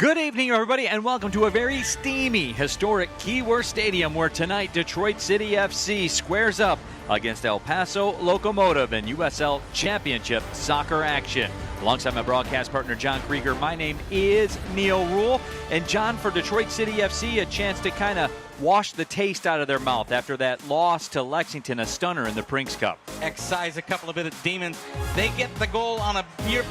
Good evening, everybody, and welcome to a very steamy, historic Keyworth Stadium where tonight Detroit City FC squares up against El Paso Locomotive in USL Championship soccer action. Alongside my broadcast partner, John Krieger, my name is Neil Rule. And John, for Detroit City FC, a chance to kind of wash the taste out of their mouth after that loss to Lexington, a stunner in the Brinks Cup. Excise a couple of bit of demons. They get the goal on a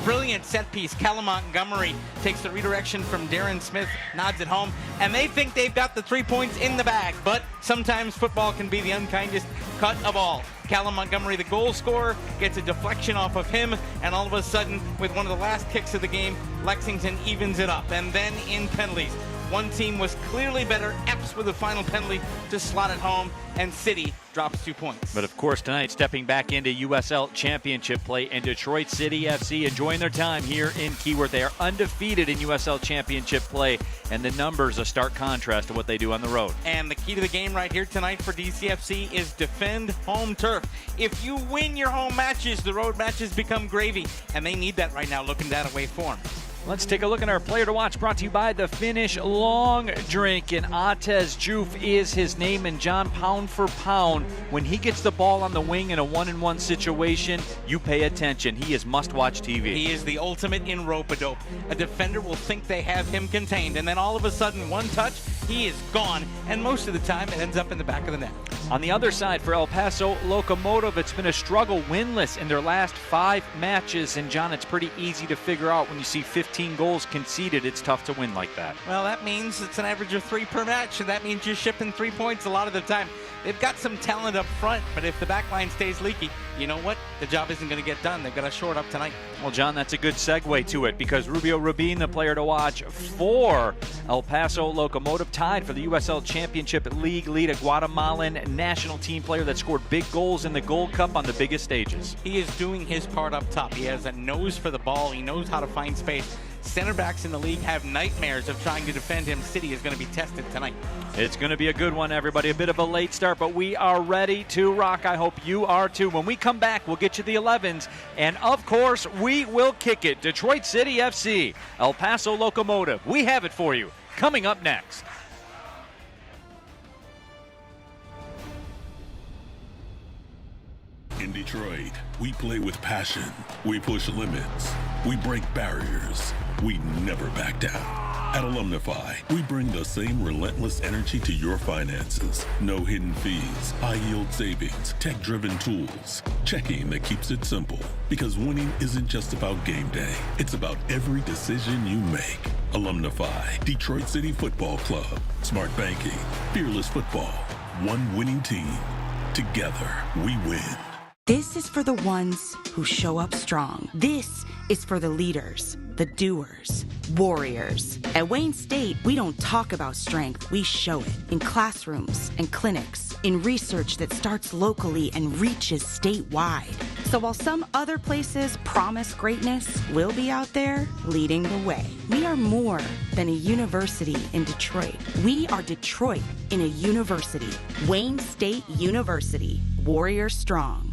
brilliant set piece. Callum Montgomery takes the redirection from Darren Smith, nods it home, and they think they've got the 3 points in the bag. But sometimes football can be the unkindest cut of all. Callum Montgomery, the goal scorer, gets a deflection off of him, and all of a sudden, with one of the last kicks of the game, Lexington evens it up. And then in penalties, one team was clearly better. Epps with the final penalty to slot it home, and City drops 2 points. But of course, tonight, stepping back into USL Championship play, and Detroit City FC enjoying their time here in Keyworth. They are undefeated in USL Championship play, and the numbers a stark contrast to what they do on the road. And the key to the game right here tonight for DCFC is defend home turf. If you win your home matches, the road matches become gravy, and they need that right now, looking that away form. Let's take a look at our player to watch, brought to you by the Finnish Long Drink. And Atez Juf is his name. And John, pound for pound, when he gets the ball on the wing in a one-on-one situation, you pay attention. He is must-watch TV. He is the ultimate in rope-a-dope. A defender will think they have him contained, and then all of a sudden, one touch, he is gone. And most of the time, it ends up in the back of the net. On the other side, for El Paso Locomotive, it's been a struggle, winless in their last 5 matches. And John, it's pretty easy to figure out when you see 15 goals conceded, it's tough to win like that. Well, that means it's an average of 3 per match, and that means you're shipping 3 points a lot of the time. They've got some talent up front, but if the back line stays leaky, you know what? The job isn't going to get done. They've got to shore it up tonight. Well, John, that's a good segue to it, because Rubio Rubin, the player to watch for El Paso Locomotive, tied for the USL Championship League lead, a Guatemalan national team player that scored big goals in the Gold Cup on the biggest stages. He is doing his part up top. He has a nose for the ball. He knows how to find space. Center backs in the league have nightmares of trying to defend him. City is going to be tested tonight. It's going to be a good one, everybody. A bit of a late start, but we are ready to rock. I hope you are too. When we come back, we'll get you the 11s. And of course, we will kick it. Detroit City FC, El Paso Locomotive. We have it for you. Coming up next. In Detroit, we play with passion. We push limits. We break barriers. We never back down. At Alumnify, we bring the same relentless energy to your finances. No hidden fees, high-yield savings, tech-driven tools. Checking that keeps it simple. Because winning isn't just about game day. It's about every decision you make. Alumnify, Detroit City Football Club. Smart banking, fearless football. One winning team. Together, we win. This is for the ones who show up strong. This is for the leaders, the doers, warriors. At Wayne State, we don't talk about strength, we show it. In classrooms and clinics, in research that starts locally and reaches statewide. So while some other places promise greatness, we'll be out there leading the way. We are more than a university in Detroit. We are Detroit in a university. Wayne State University, warrior strong.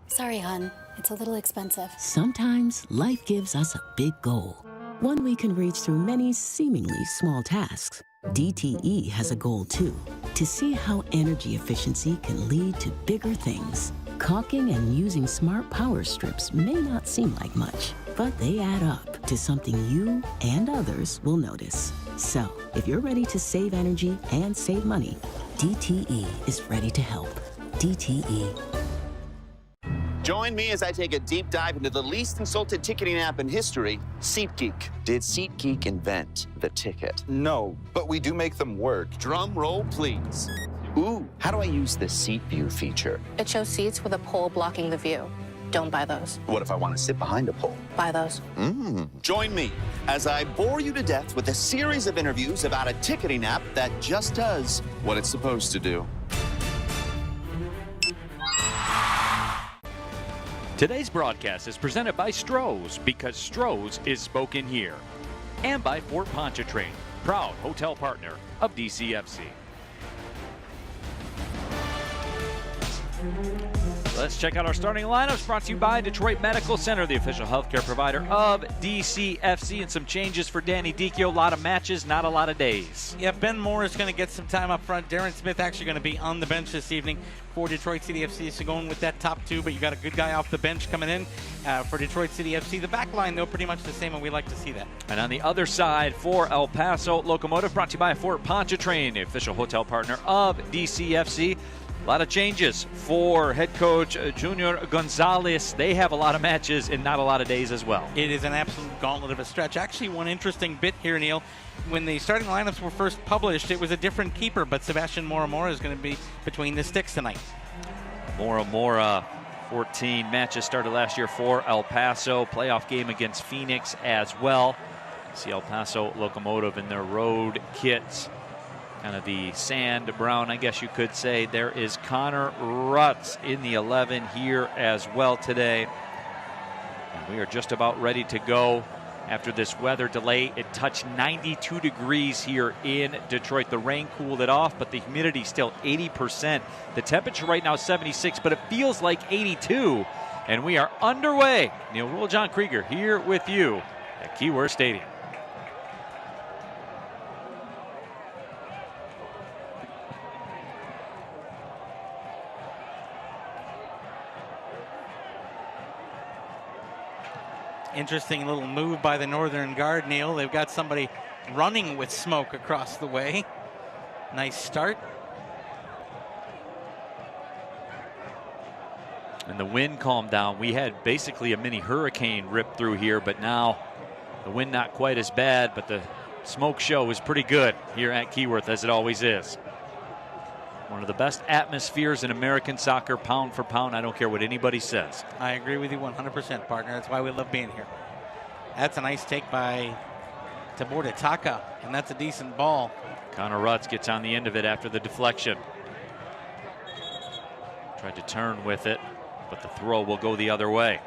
Sorry, hon. It's a little expensive. Sometimes life gives us a big goal, one we can reach through many seemingly small tasks. DTE has a goal too, to see how energy efficiency can lead to bigger things. Caulking and using smart power strips may not seem like much, but they add up to something you and others will notice. So, if you're ready to save energy and save money, DTE is ready to help. DTE. Join me as I take a deep dive into the least consulted ticketing app in history, SeatGeek. Did SeatGeek invent the ticket? No, but we do make them work. Drum roll, please. Ooh, how do I use the Seat View feature? It shows seats with a pole blocking the view. Don't buy those. What if I want to sit behind a pole? Buy those. Join me as I bore you to death with a series of interviews about a ticketing app that just does what it's supposed to do. Today's broadcast is presented by Stroh's, because Stroh's is spoken here. And by Fort Pontchartrain, proud hotel partner of DCFC. Let's check out our starting lineups, brought to you by Detroit Medical Center, the official healthcare provider of DCFC, and some changes for Danny Dicchio. A lot of matches, not a lot of days. Yeah, Ben Moore is going to get some time up front. Darren Smith actually going to be on the bench this evening for Detroit City FC, so going with that top two, but you got a good guy off the bench coming in for Detroit City FC. The back line, though, pretty much the same, and we like to see that. And on the other side for El Paso Locomotive, brought to you by Fort Pontchartrain, the official hotel partner of DCFC. A lot of changes for head coach Junior Gonzalez. They have a lot of matches and not a lot of days as well. It is an absolute gauntlet of a stretch. Actually, one interesting bit here, Neil, when the starting lineups were first published, it was a different keeper, but Sebastian Mora is going to be between the sticks tonight. Mora, 14 matches started last year for El Paso. Playoff game against Phoenix as well. See El Paso Locomotive in their road kits. Kind of the sand brown, I guess you could say. There is Connor Rutz in the 11 here as well today. And we are just about ready to go after this weather delay. It touched 92 degrees here in Detroit. The rain cooled it off, but the humidity still 80%. The temperature right now is 76, but it feels like 82. And we are underway. Neil Rule, John Krieger here with you at Keyworth Stadium. Interesting little move by the Northern Guard, Neil. They've got somebody running with smoke across the way. Nice start. And the wind calmed down. We had basically a mini hurricane rip through here, but now the wind not quite as bad, but the smoke show is pretty good here at Keyworth, as it always is. One of the best atmospheres in American soccer, pound for pound. I don't care what anybody says. I agree with you 100%, partner. That's why we love being here. That's a nice take by Tabor Taka, and that's a decent ball. Connor Rutz gets on the end of it after the deflection. Tried to turn with it, but the throw will go the other way.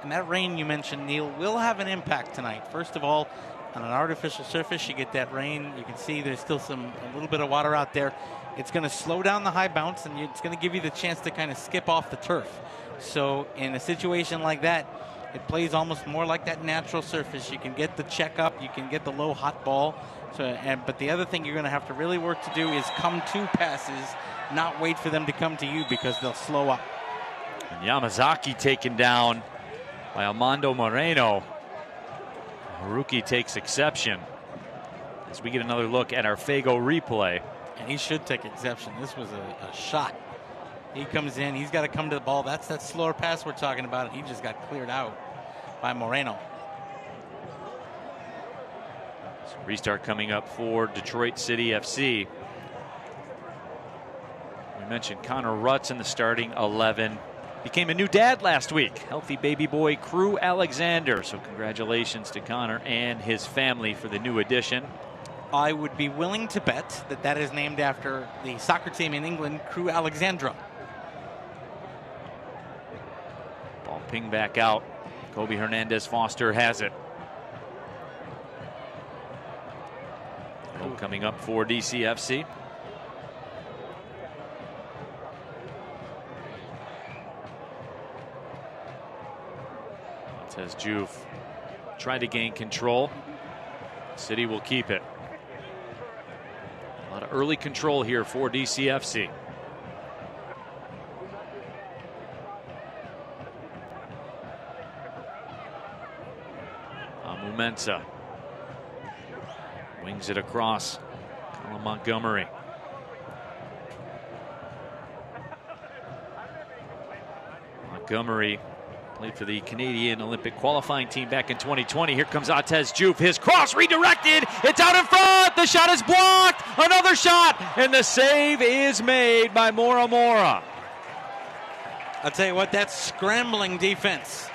And that rain you mentioned, Neil, will have an impact tonight. First of all, on an artificial surface, you get that rain. You can see there's still a little bit of water out there. It's going to slow down the high bounce, and it's going to give you the chance to kind of skip off the turf. So in a situation like that, it plays almost more like that natural surface. You can get the check up, you can get the low hot ball. But the other thing you're going to have to really work to do is come to passes, not wait for them to come to you, because they'll slow up. And Yamazaki taken down by Armando Moreno. Haruki takes exception as we get another look at our Fago replay. And he should take exception. This was a shot. He comes in, he's got to come to the ball. That's that slower pass we're talking about, and he just got cleared out by Moreno. So restart coming up for Detroit City FC. We mentioned Connor Rutz in the starting 11. Became a new dad last week. Healthy baby boy Crew Alexander. So congratulations to Connor and his family for the new addition. I would be willing to bet that that is named after the soccer team in England, Crew Alexandra. Ball pinged back out. Kobe Hernandez Foster has it. Goal coming up for DCFC. Says Juve tried to gain control. City will keep it. A lot of early control here for DCFC. Amu Mensah wings it across. Colin Montgomery. Montgomery played for the Canadian Olympic qualifying team back in 2020. Here comes Atez Juve. His cross redirected. It's out in front. The shot is blocked. Another shot. And the save is made by Mora. I'll tell you what, that's scrambling defense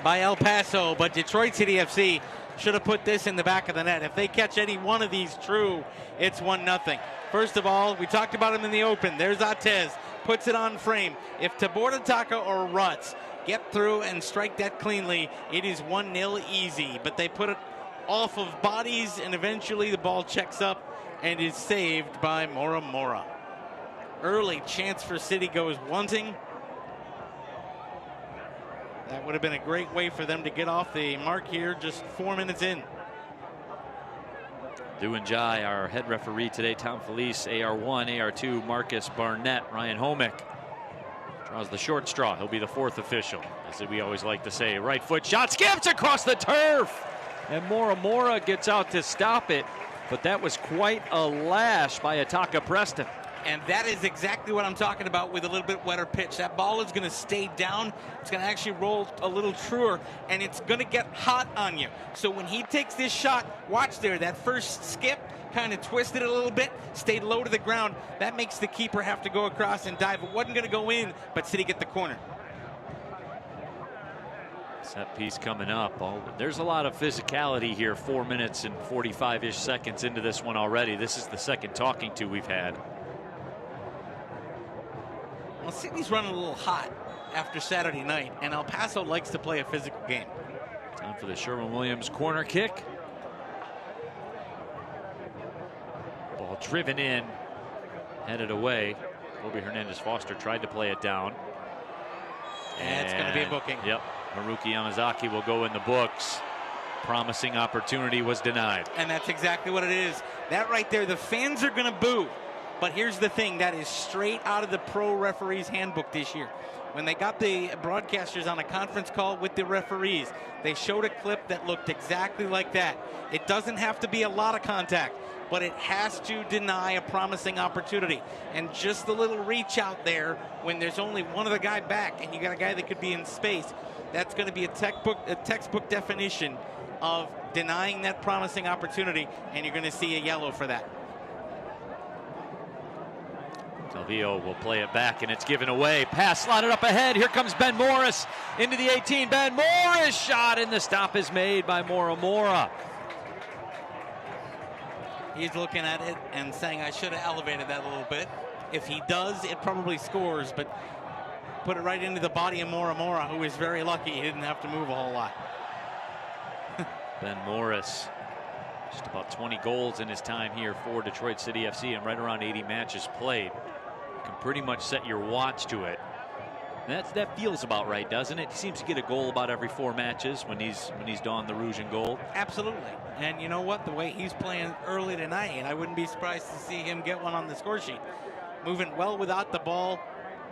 by El Paso. But Detroit City FC should have put this in the back of the net. If they catch any one of these true, it's 1-0. First of all, we talked about him in the open. There's Atez. Puts it on frame. If Tabor Taka or Rutz get through and strike that cleanly, it is 1-0 easy. But they put it off of bodies, and eventually the ball checks up and is saved by Mora Mora. Early chance for City goes wanting. That would have been a great way for them to get off the mark here just 4 minutes in. Doing Jai, our head referee today, Tom Felice, AR1, AR2, Marcus Barnett, Ryan Homick draws the short straw. He'll be the fourth official, as we always like to say. Right foot shot, skips across the turf, and Mora Mora gets out to stop it, but that was quite a lash by Ataka Preston. And that is exactly what I'm talking about with a little bit wetter pitch. That ball is going to stay down. It's going to actually roll a little truer, and it's going to get hot on you. So when he takes this shot, watch there, that first skip kind of twisted it a little bit, stayed low to the ground. That makes the keeper have to go across and dive. It wasn't going to go in, but City get the corner. Set piece coming up. Oh, there's a lot of physicality here. 4 minutes and 45-ish seconds into this one already. This is the second talking to we've had. Well, Sydney's running a little hot after Saturday night, and El Paso likes to play a physical game. Time for the Sherwin-Williams corner kick. Ball driven in, headed away. Kobe Hernandez-Foster tried to play it down. And it's going to be a booking. Yep, Haruki Yamazaki will go in the books. Promising opportunity was denied. And that's exactly what it is. That right there, the fans are going to boo. But here's the thing, that is straight out of the pro referees handbook this year. When they got the broadcasters on a conference call with the referees, they showed a clip that looked exactly like that. It doesn't have to be a lot of contact, but it has to deny a promising opportunity. And just the little reach out there when there's only one other guy back and you got a guy that could be in space, that's going to be a textbook definition of denying that promising opportunity, and you're going to see a yellow for that. Calvillo will play it back, and it's given away. Pass slotted up ahead. Here comes Ben Morris into the 18. Ben Morris shot, and the stop is made by Mora Mora. He's looking at it and saying, I should have elevated that a little bit. If he does, it probably scores, but put it right into the body of Mora Mora, who is very lucky he didn't have to move a whole lot. Ben Morris, just about 20 goals in his time here for Detroit City FC and right around 80 matches played. You can pretty much set your watch to it. That feels about right, doesn't it? He seems to get a goal about every 4 matches when he's donned the rouge and gold. Absolutely. And you know what? The way he's playing early tonight, I wouldn't be surprised to see him get one on the score sheet. Moving well without the ball,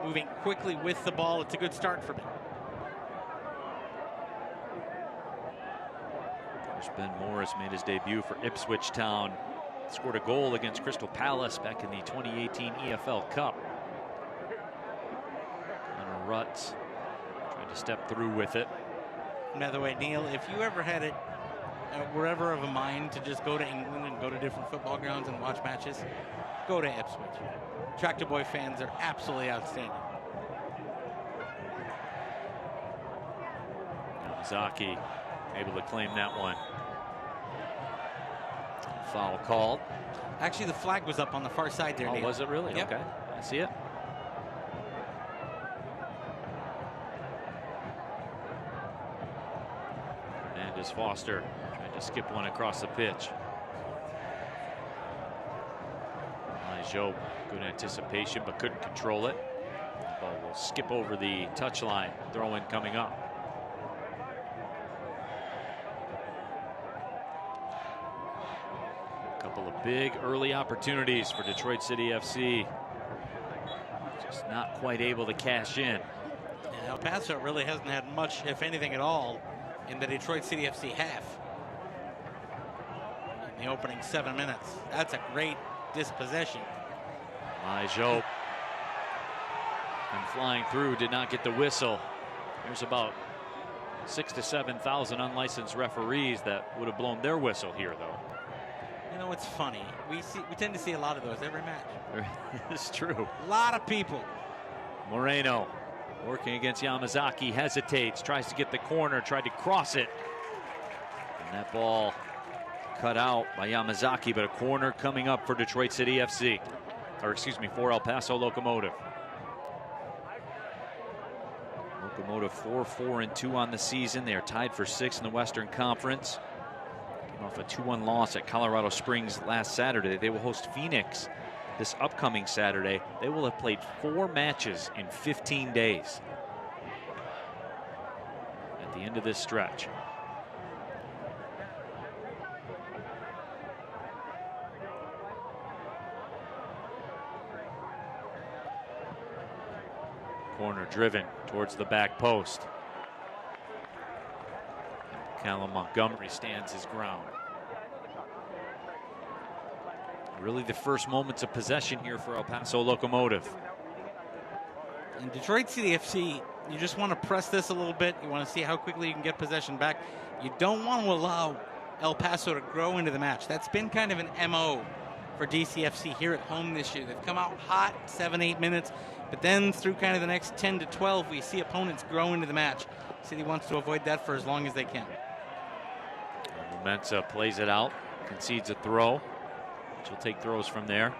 moving quickly with the ball. It's a good start for him. Ben Morris made his debut for Ipswich Town. Scored a goal against Crystal Palace back in the 2018 EFL Cup. Connor Rutz tried to step through with it. By the way, Neil, if you ever had it, were ever of a mind to just go to England and go to different football grounds and watch matches, go to Ipswich. Tractor Boy fans are absolutely outstanding. Yamazaki able to claim that one. Foul called. Actually, the flag was up on the far side there, Neil. Was it really? Yep. Okay, I see it. Hernandez Foster trying to skip one across the pitch. Joe, good anticipation, but couldn't control it. The ball will skip over the touchline. Throw-in coming up. Couple of big early opportunities for Detroit City FC. Just not quite able to cash in. And El Paso really hasn't had much, if anything at all, in the Detroit City FC half. In the opening 7 minutes. That's a great dispossession. Joe, and flying through, did not get the whistle. There's about 6,000 to 7,000 unlicensed referees that would have blown their whistle here, though. You know, it's funny. We tend to see a lot of those every match. It's true. A lot of people. Moreno working against Yamazaki, hesitates, tries to get the corner, tried to cross it. And that ball cut out by Yamazaki, but a corner coming up for Detroit City FC. Or excuse me, for El Paso Locomotive. Locomotive 4-4-2 on the season. They are tied for 6th in the Western Conference. Came off a 2-1 loss at Colorado Springs last Saturday. They will host Phoenix this upcoming Saturday. They will have played 4 matches in 15 days at the end of this stretch. Corner driven towards the back post. Callum Montgomery stands his ground. Really the first moments of possession here for El Paso Locomotive. In Detroit City FC, you just want to press this a little bit. You want to see how quickly you can get possession back. You don't want to allow El Paso to grow into the match. That's been kind of an MO for DCFC here at home this year. They've come out hot 7-8 minutes, but then through kind of the next 10 to 12, we see opponents grow into the match. City wants to avoid that for as long as they can. Mensa plays it out, concedes a throw. She'll take throws from there.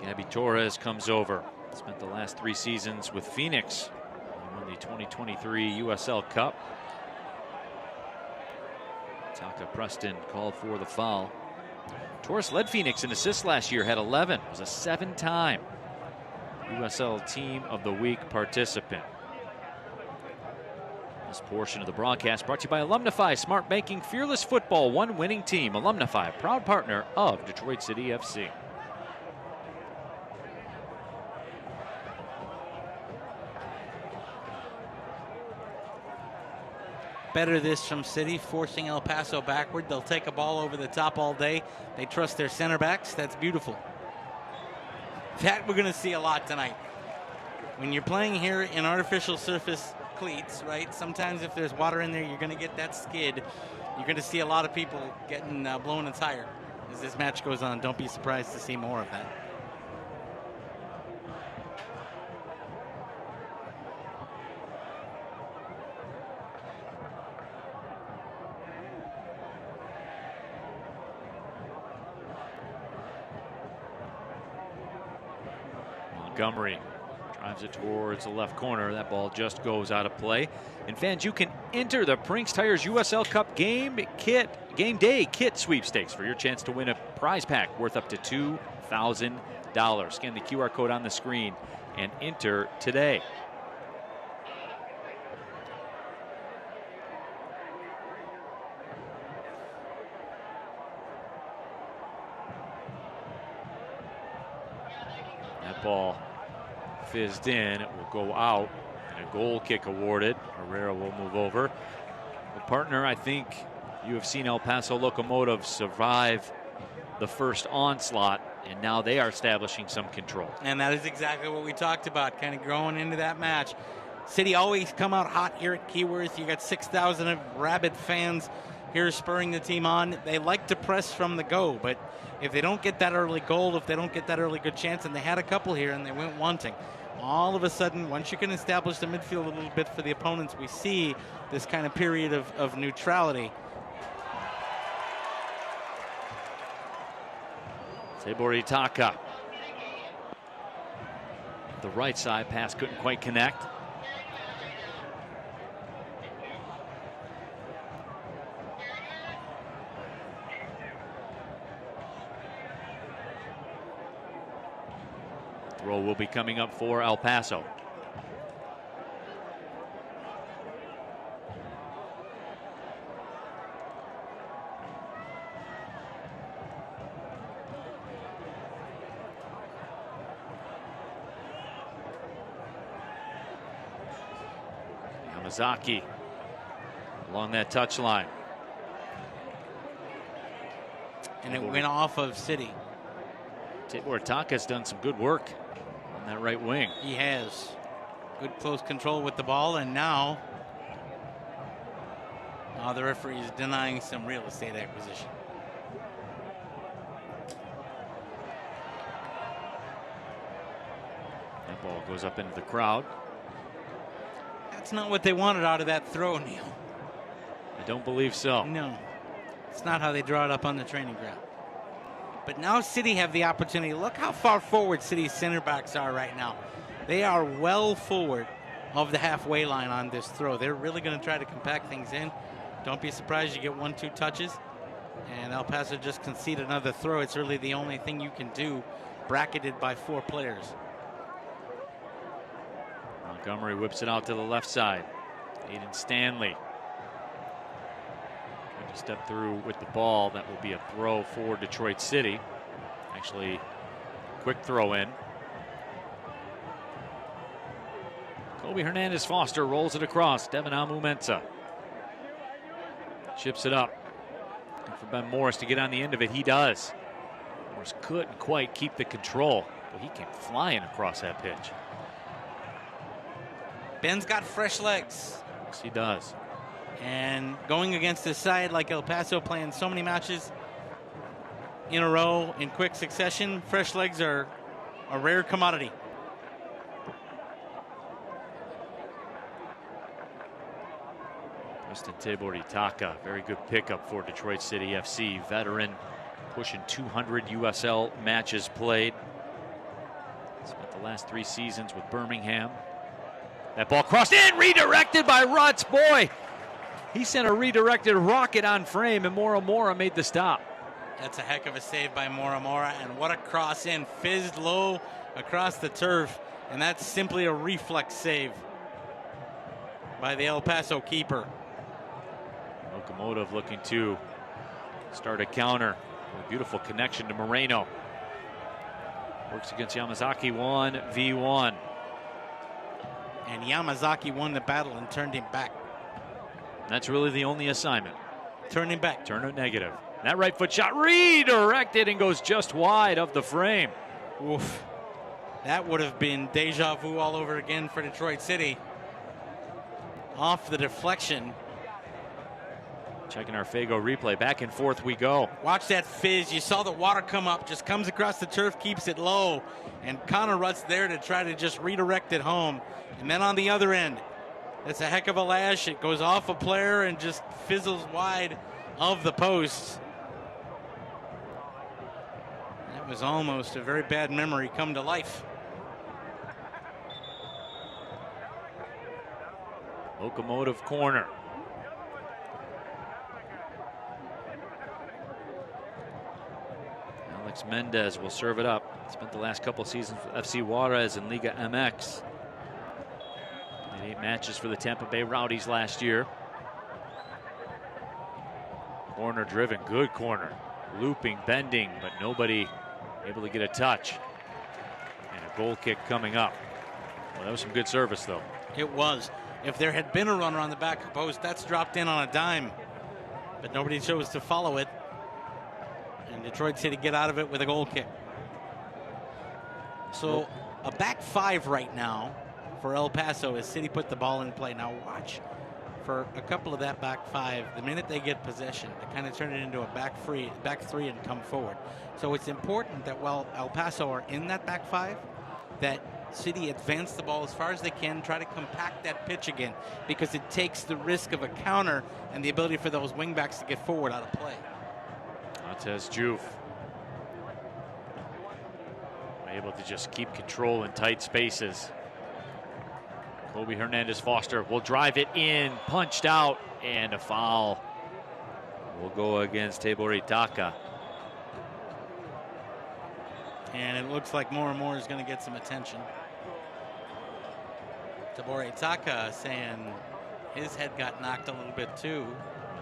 Gabby Torres comes over. Spent the last 3 seasons with Phoenix. Won the 2023 USL Cup. Taka Preston called for the foul. Torres led Phoenix in assists last year, had 11. Was a 7-time USL Team of the Week participant. This portion of the broadcast brought to you by Alumnify, smart banking, fearless football, one winning team. Alumnify, proud partner of Detroit City FC. Better this from City, forcing El Paso backward. They'll take a ball over the top all day. They trust their center backs. That's beautiful. That we're going to see a lot tonight. When you're playing here in artificial surface cleats, right? Sometimes if there's water in there, you're going to get that skid. You're going to see a lot of people getting blown a tire as this match goes on. Don't be surprised to see more of that. Montgomery drives it towards the left corner. That ball just goes out of play. And fans, you can enter the Brinks Tires USL Cup game day kit sweepstakes for your chance to win a prize pack worth up to $2,000. Scan the QR code on the screen and enter today. That ball fizzed in. It will go out, and a goal kick awarded. Herrera will move over. The partner, I think you have seen El Paso Locomotive survive the first onslaught, and now they are establishing some control. And that is exactly what we talked about, kind of growing into that match. City always come out hot here at Keyworth. You got 6,000 of rabid fans here spurring the team on. They like to press from the go, but if they don't get that early goal, if they don't get that early good chance, and they had a couple here and they went wanting, all of a sudden, once you can establish the midfield a little bit for the opponents, we see this kind of period of neutrality. Sabori Taka. The right side pass couldn't quite connect. Throw will be coming up for El Paso. Yamazaki along that touchline. And it went off of City. Tabor Taka's done some good work on that right wing. He has. Good close control with the ball, and now the referee is denying some real estate acquisition. That ball goes up into the crowd. That's not what they wanted out of that throw, Neil. I don't believe so. No. It's not how they draw it up on the training ground. But now City have the opportunity. Look how far forward City's center backs are right now. They are well forward of the halfway line on this throw. They're really going to try to compact things in. Don't be surprised you get 1-2 touches. And El Paso just conceded another throw. It's really the only thing you can do, bracketed by 4 players. Montgomery whips it out to the left side. Aiden Stanley trying to step through with the ball. That will be a throw for Detroit City. Actually, quick throw in. Kobe Hernandez Foster rolls it across. Devin Amumensa chips it up. And for Ben Morris to get on the end of it, he does. Morris couldn't quite keep the control, but he came flying across that pitch. Ben's got fresh legs. Yes, he does. And going against a side like El Paso, playing so many matches in a row in quick succession, fresh legs are a rare commodity. Preston Tabor Itaka, very good pickup for Detroit City FC. Veteran, pushing 200 USL matches played. Spent the last 3 seasons with Birmingham. That ball crossed in, redirected by Rutz. Boy, he sent a redirected rocket on frame, and Mora Mora made the stop. That's a heck of a save by Mora Mora, and what a cross in. Fizzed low across the turf, and that's simply a reflex save by the El Paso keeper. Locomotive looking to start a counter. A beautiful connection to Moreno. Works against Yamazaki 1v1. And Yamazaki won the battle and turned him back. That's really the only assignment. Turn him back. Turn it negative. That right foot shot redirected and goes just wide of the frame. Oof. That would have been deja vu all over again for Detroit City. Off the deflection. Checking our Fago replay. Back and forth we go. Watch that fizz. You saw the water come up. Just comes across the turf, keeps it low. And Connor Rutt's there to try to just redirect it home. And then on the other end, it's a heck of a lash. It goes off a player and just fizzles wide of the post. That was almost a very bad memory come to life. Locomotive corner. Alex Mendez will serve it up. Spent the last couple seasons with FC Juarez and Liga MX. Played 8 matches for the Tampa Bay Rowdies last year. Corner driven, good corner. Looping, bending, but nobody able to get a touch. And a goal kick coming up. Well, that was some good service, though. It was. If there had been a runner on the back post, that's dropped in on a dime. But nobody chose to follow it. And Detroit City get out of it with a goal kick. So a back 5 right now for El Paso as City put the ball in play. Now watch for a couple of that back 5. The minute they get possession, they kind of turn it into a back 3 and come forward. So it's important that while El Paso are in that back 5, that City advance the ball as far as they can, try to compact that pitch again, because it takes the risk of a counter and the ability for those wingbacks to get forward out of play. Montez Juve able to just keep control in tight spaces. Kobe Hernandez Foster will drive it in, punched out, and a foul will go against Tabor Itaka. And it looks like more and more is going to get some attention. Tabor Itaka saying his head got knocked a little bit too.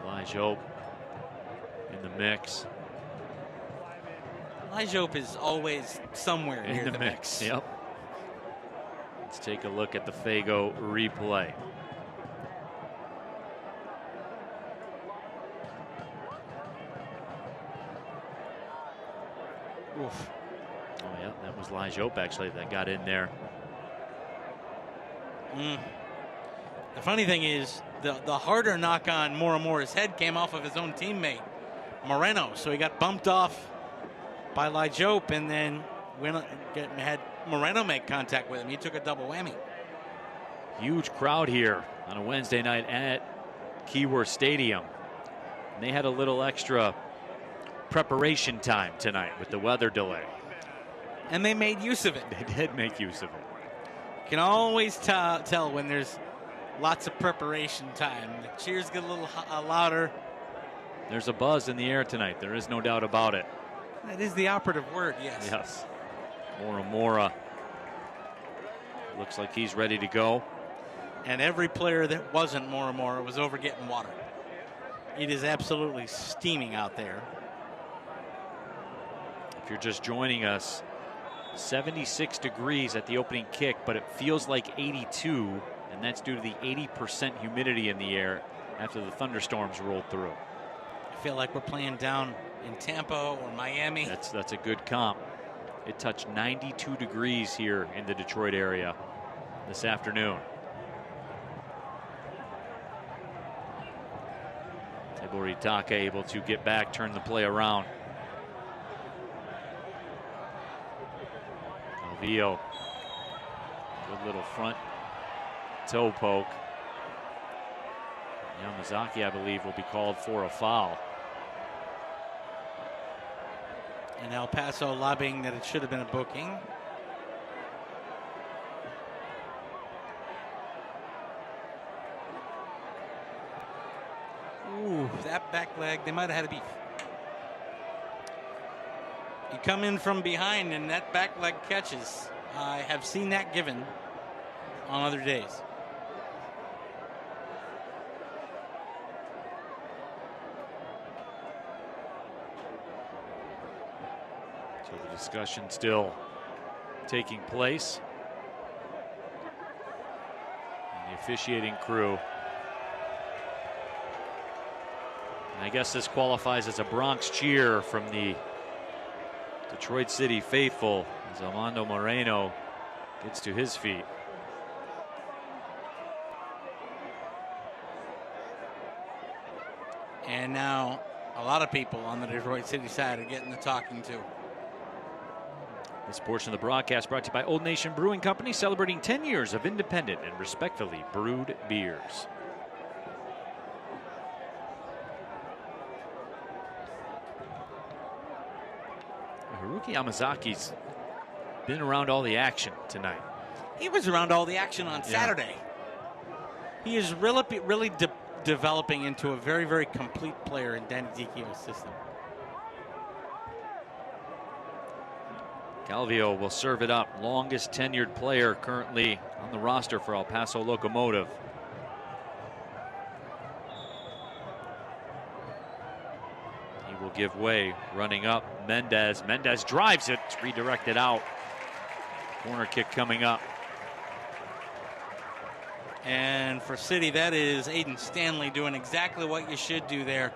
Elijah in the mix. Elijah is always somewhere In near the mix. Yep. Let's take a look at the Fago replay. Oof. Oh, yeah, that was Elijah actually that got in there. The funny thing is, the harder knock on Mora's head came off of his own teammate, Moreno. So he got bumped off by Lijop, and then had Moreno make contact with him. He took a double whammy. Huge crowd here on a Wednesday night at Keyworth Stadium. And they had a little extra preparation time tonight with the weather delay. And they made use of it. They did make use of it. You can always tell when there's lots of preparation time. The cheers get a little louder. There's a buzz in the air tonight. There is no doubt about it. That is the operative word, yes. Yes. Mora looks like he's ready to go. And every player that wasn't Mora was over getting water. It is absolutely steaming out there. If you're just joining us, 76 degrees at the opening kick, but it feels like 82, and that's due to the 80% humidity in the air after the thunderstorms rolled through. I feel like we're playing down in Tampa or Miami. That's a good comp. It touched 92 degrees here in the Detroit area this afternoon. Taboritaka able to get back, turn the play around. Calvillo, good little front toe poke. Yamazaki, I believe, will be called for a foul. And El Paso lobbying that it should have been a booking. Ooh, that back leg, they might have had a beef. You come in from behind and that back leg catches. I have seen that given on other days. So the discussion still taking place. And the officiating crew. And I guess this qualifies as a Bronx cheer from the Detroit City faithful as Armando Moreno gets to his feet. And now a lot of people on the Detroit City side are getting the talking to. This portion of the broadcast brought to you by Old Nation Brewing Company, celebrating 10 years of independent and respectfully brewed beers. Haruki Yamazaki's been around all the action tonight. He was around all the action on Saturday. He is really developing into a very, very complete player in Danny Dichio's system. Calvillo will serve it up. Longest tenured player currently on the roster for El Paso Locomotive. He will give way, running up. Mendez drives it. It's redirected out. Corner kick coming up. And for City, that is Aiden Stanley doing exactly what you should do there.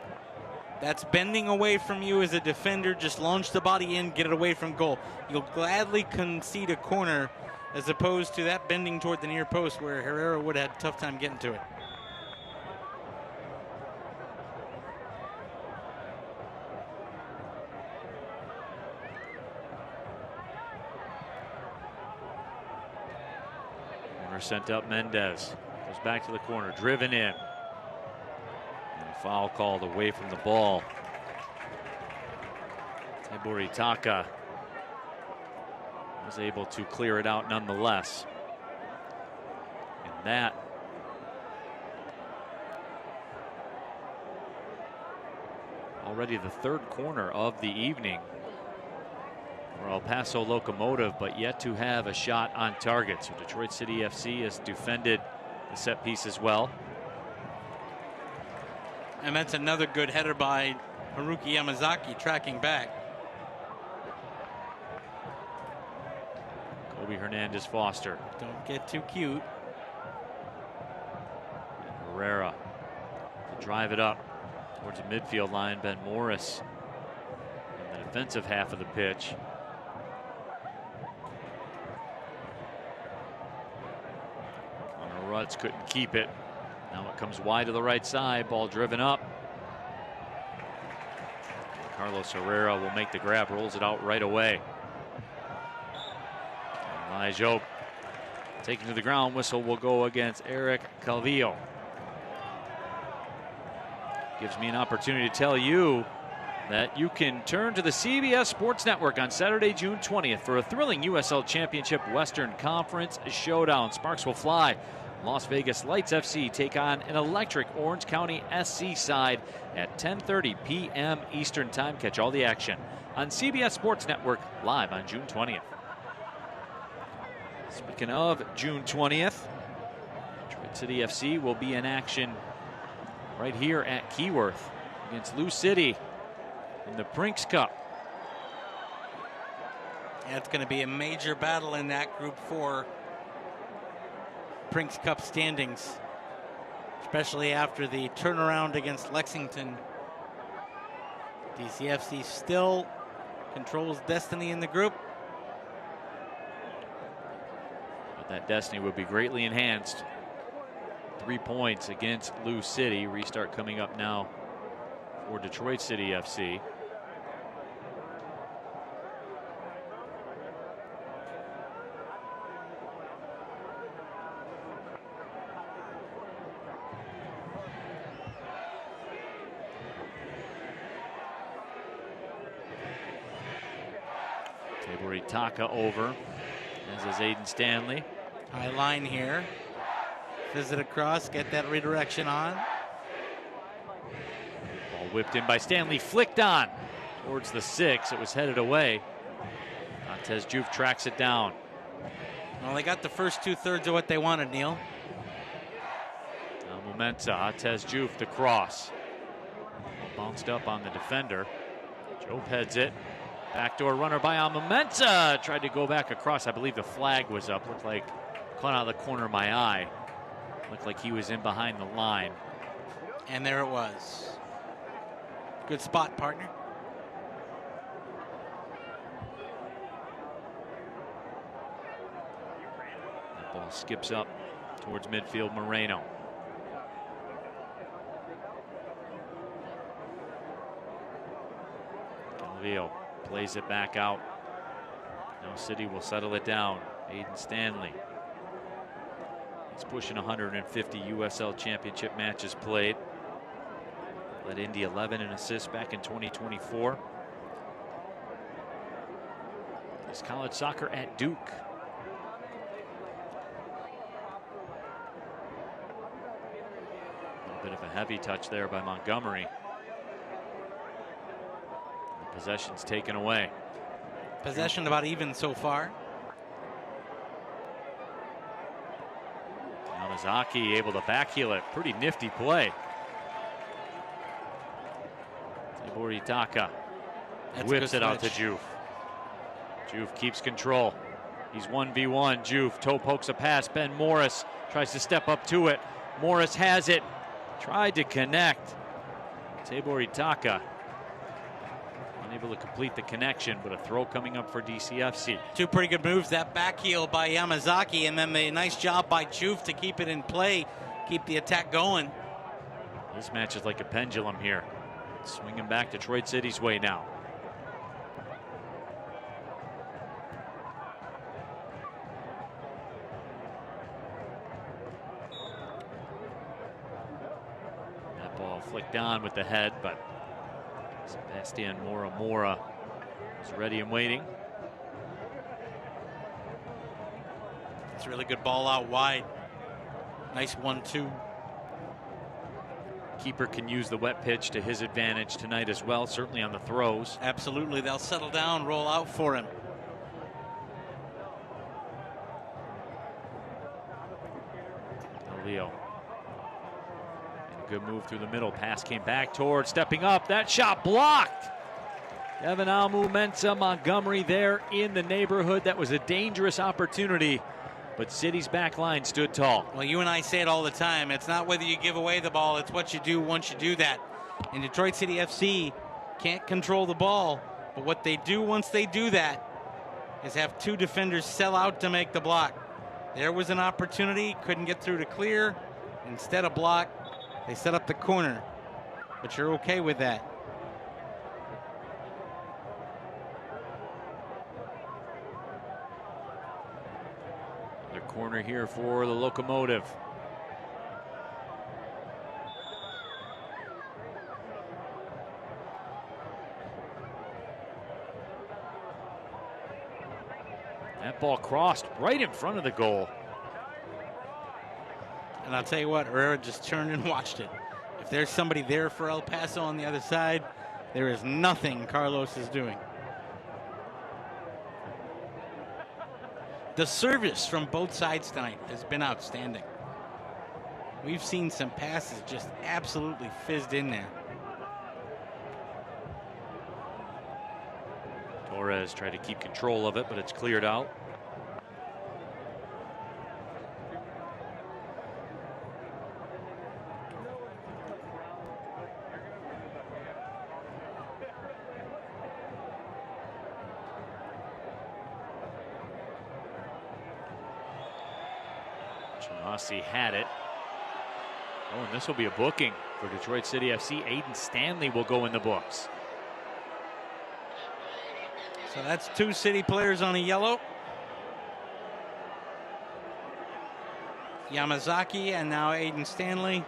That's bending away from you as a defender. Just launch the body in, get it away from goal. You'll gladly concede a corner as opposed to that bending toward the near post where Herrera would have had a tough time getting to it. Corner sent up. Mendez goes back to the corner, driven in. Foul called away from the ball. Taboritaka was able to clear it out nonetheless. And that already the third corner of the evening for El Paso Locomotive, but yet to have a shot on target. So Detroit City FC has defended the set piece as well. And that's another good header by Haruki Yamazaki tracking back. Kobe Hernandez Foster. Don't get too cute. And Herrera to drive it up towards the midfield line. Ben Morris in the defensive half of the pitch. Connor Rutz couldn't keep it. Now it comes wide to the right side. Ball driven up. Carlos Herrera will make the grab. Rolls it out right away. Elijah taken to the ground. Whistle will go against Eric Calvillo. Gives me an opportunity to tell you that you can turn to the CBS Sports Network on Saturday, June 20th for a thrilling USL Championship Western Conference showdown. Sparks will fly. Las Vegas Lights FC take on an electric Orange County SC side at 10:30 p.m. Eastern Time. Catch all the action on CBS Sports Network live on June 20th. Speaking of June 20th, Detroit City FC will be in action right here at Keyworth against Lou City in the Brinks Cup. Yeah, it's going to be a major battle in that Group 4 Brinks Cup standings, especially after the turnaround against Lexington. DCFC still controls destiny in the group. But that destiny would be greatly enhanced. 3 points against Lou City. Restart coming up now for Detroit City FC. Taka over, as is Aiden Stanley. High line here. Visit across, get that redirection on. Ball whipped in by Stanley, flicked on towards the 6. It was headed away. Montez Juve tracks it down. Well, they got the first 2/3 of what they wanted, Neil. Now Momenza, Montez Juve, the cross. Bounced up on the defender. Joe heads it. Backdoor runner by Momenza. Tried to go back across. I believe the flag was up. Looked like caught out of the corner of my eye. Looked like he was in behind the line. And there it was. Good spot, partner. That ball skips up towards midfield. Moreno. Calvillo plays it back out. Now City will settle it down. Aiden Stanley. He's pushing 150 USL Championship matches played. Led Indy 11 in assists back in 2024. His college soccer at Duke. A little bit of a heavy touch there by Montgomery. Possession's taken away. Possession about even so far. Yamazaki able to backheel it. Pretty nifty play. Tibor Itaka whips it out to Juve. Juve keeps control. He's 1v1. Juve toe pokes a pass. Ben Morris tries to step up to it. Morris has it. Tried to connect. Tibor Itaka unable to complete the connection, but a throw coming up for DCFC. Two pretty good moves. That back heel by Yamazaki, and then a nice job by Juve to keep it in play, keep the attack going. This match is like a pendulum here. Swinging back Detroit City's way now. That ball flicked on with the head, but Sebastian Mora is ready and waiting. It's a really good ball out wide. Nice 1-2. Keeper can use the wet pitch to his advantage tonight as well, certainly on the throws. Absolutely, they'll settle down, roll out for him. Leo. Good move through the middle. Pass came back towards, stepping up. That shot blocked. Devin Almu-Mensah, Montgomery there in the neighborhood. That was a dangerous opportunity, but City's back line stood tall. Well, you and I say it all the time. It's not whether you give away the ball, it's what you do once you do that. And Detroit City FC can't control the ball, but what they do once they do that is have two defenders sell out to make the block. There was an opportunity, couldn't get through to clear. Instead of block, they set up the corner, but you're okay with that. The corner here for the Locomotive. That ball crossed right in front of the goal. And I'll tell you what, Herrera just turned and watched it. If there's somebody there for El Paso on the other side, there is nothing Carlos is doing. The service from both sides tonight has been outstanding. We've seen some passes just absolutely fizzed in there. Torres tried to keep control of it, but it's cleared out. Chanasi had it. Oh, and this will be a booking for Detroit City FC. Aiden Stanley will go in the books. So that's 2 City players on a yellow. Yamazaki and now Aiden Stanley.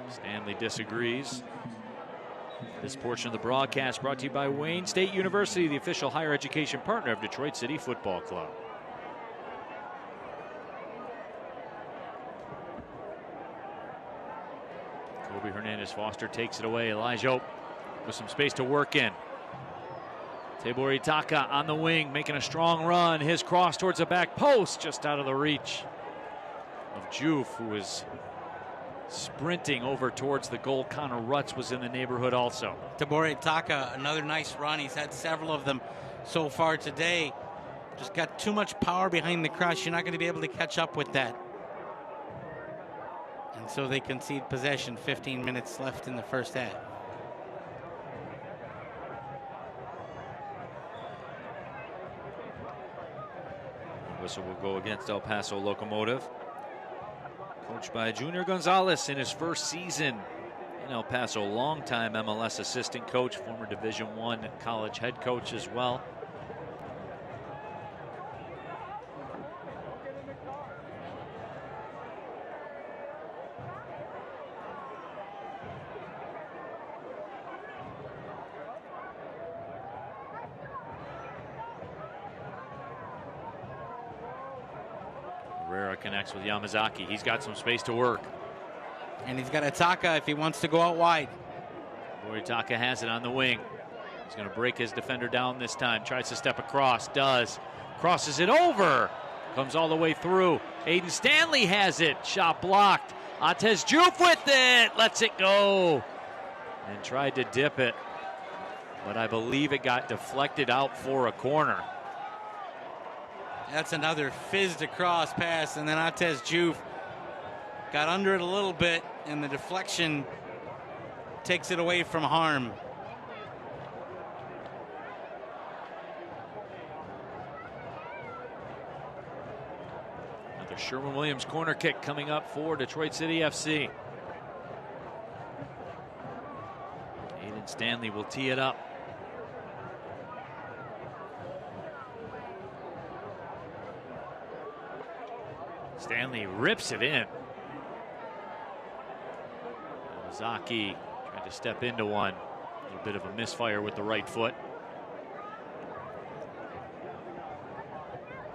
Stanley disagrees. This portion of the broadcast brought to you by Wayne State University, the official higher education partner of Detroit City Football Club. Kobe Hernandez-Foster takes it away. Elijah with some space to work in. Tabor Itaka on the wing, making a strong run. His cross towards the back post, just out of the reach of Juve, who is sprinting over towards the goal. Connor Rutz was in the neighborhood also. Tabor Itaka, another nice run. He's had several of them so far today. Just got too much power behind the cross. You're not going to be able to catch up with that. And so they concede possession. 15 minutes left in the first half. Whistle will go against El Paso Locomotive. Coached by Junior Gonzalez in his first season in El Paso. Longtime MLS assistant coach, former Division I college head coach as well. Herrera connects with Yamazaki. He's got some space to work. And he's got Itaka if he wants to go out wide. Itaka has it on the wing. He's going to break his defender down this time. Tries to step across. Does. Crosses it over. Comes all the way through. Aiden Stanley has it. Shot blocked. Atez Juve with it. Lets it go. And tried to dip it. But I believe it got deflected out for a corner. That's another fizzed across pass, and then Atez Juve got under it a little bit, and the deflection takes it away from harm. Another Sherwin-Williams corner kick coming up for Detroit City FC. Aiden Stanley will tee it up. Stanley rips it in. Zaki trying to step into one. A little bit of a misfire with the right foot.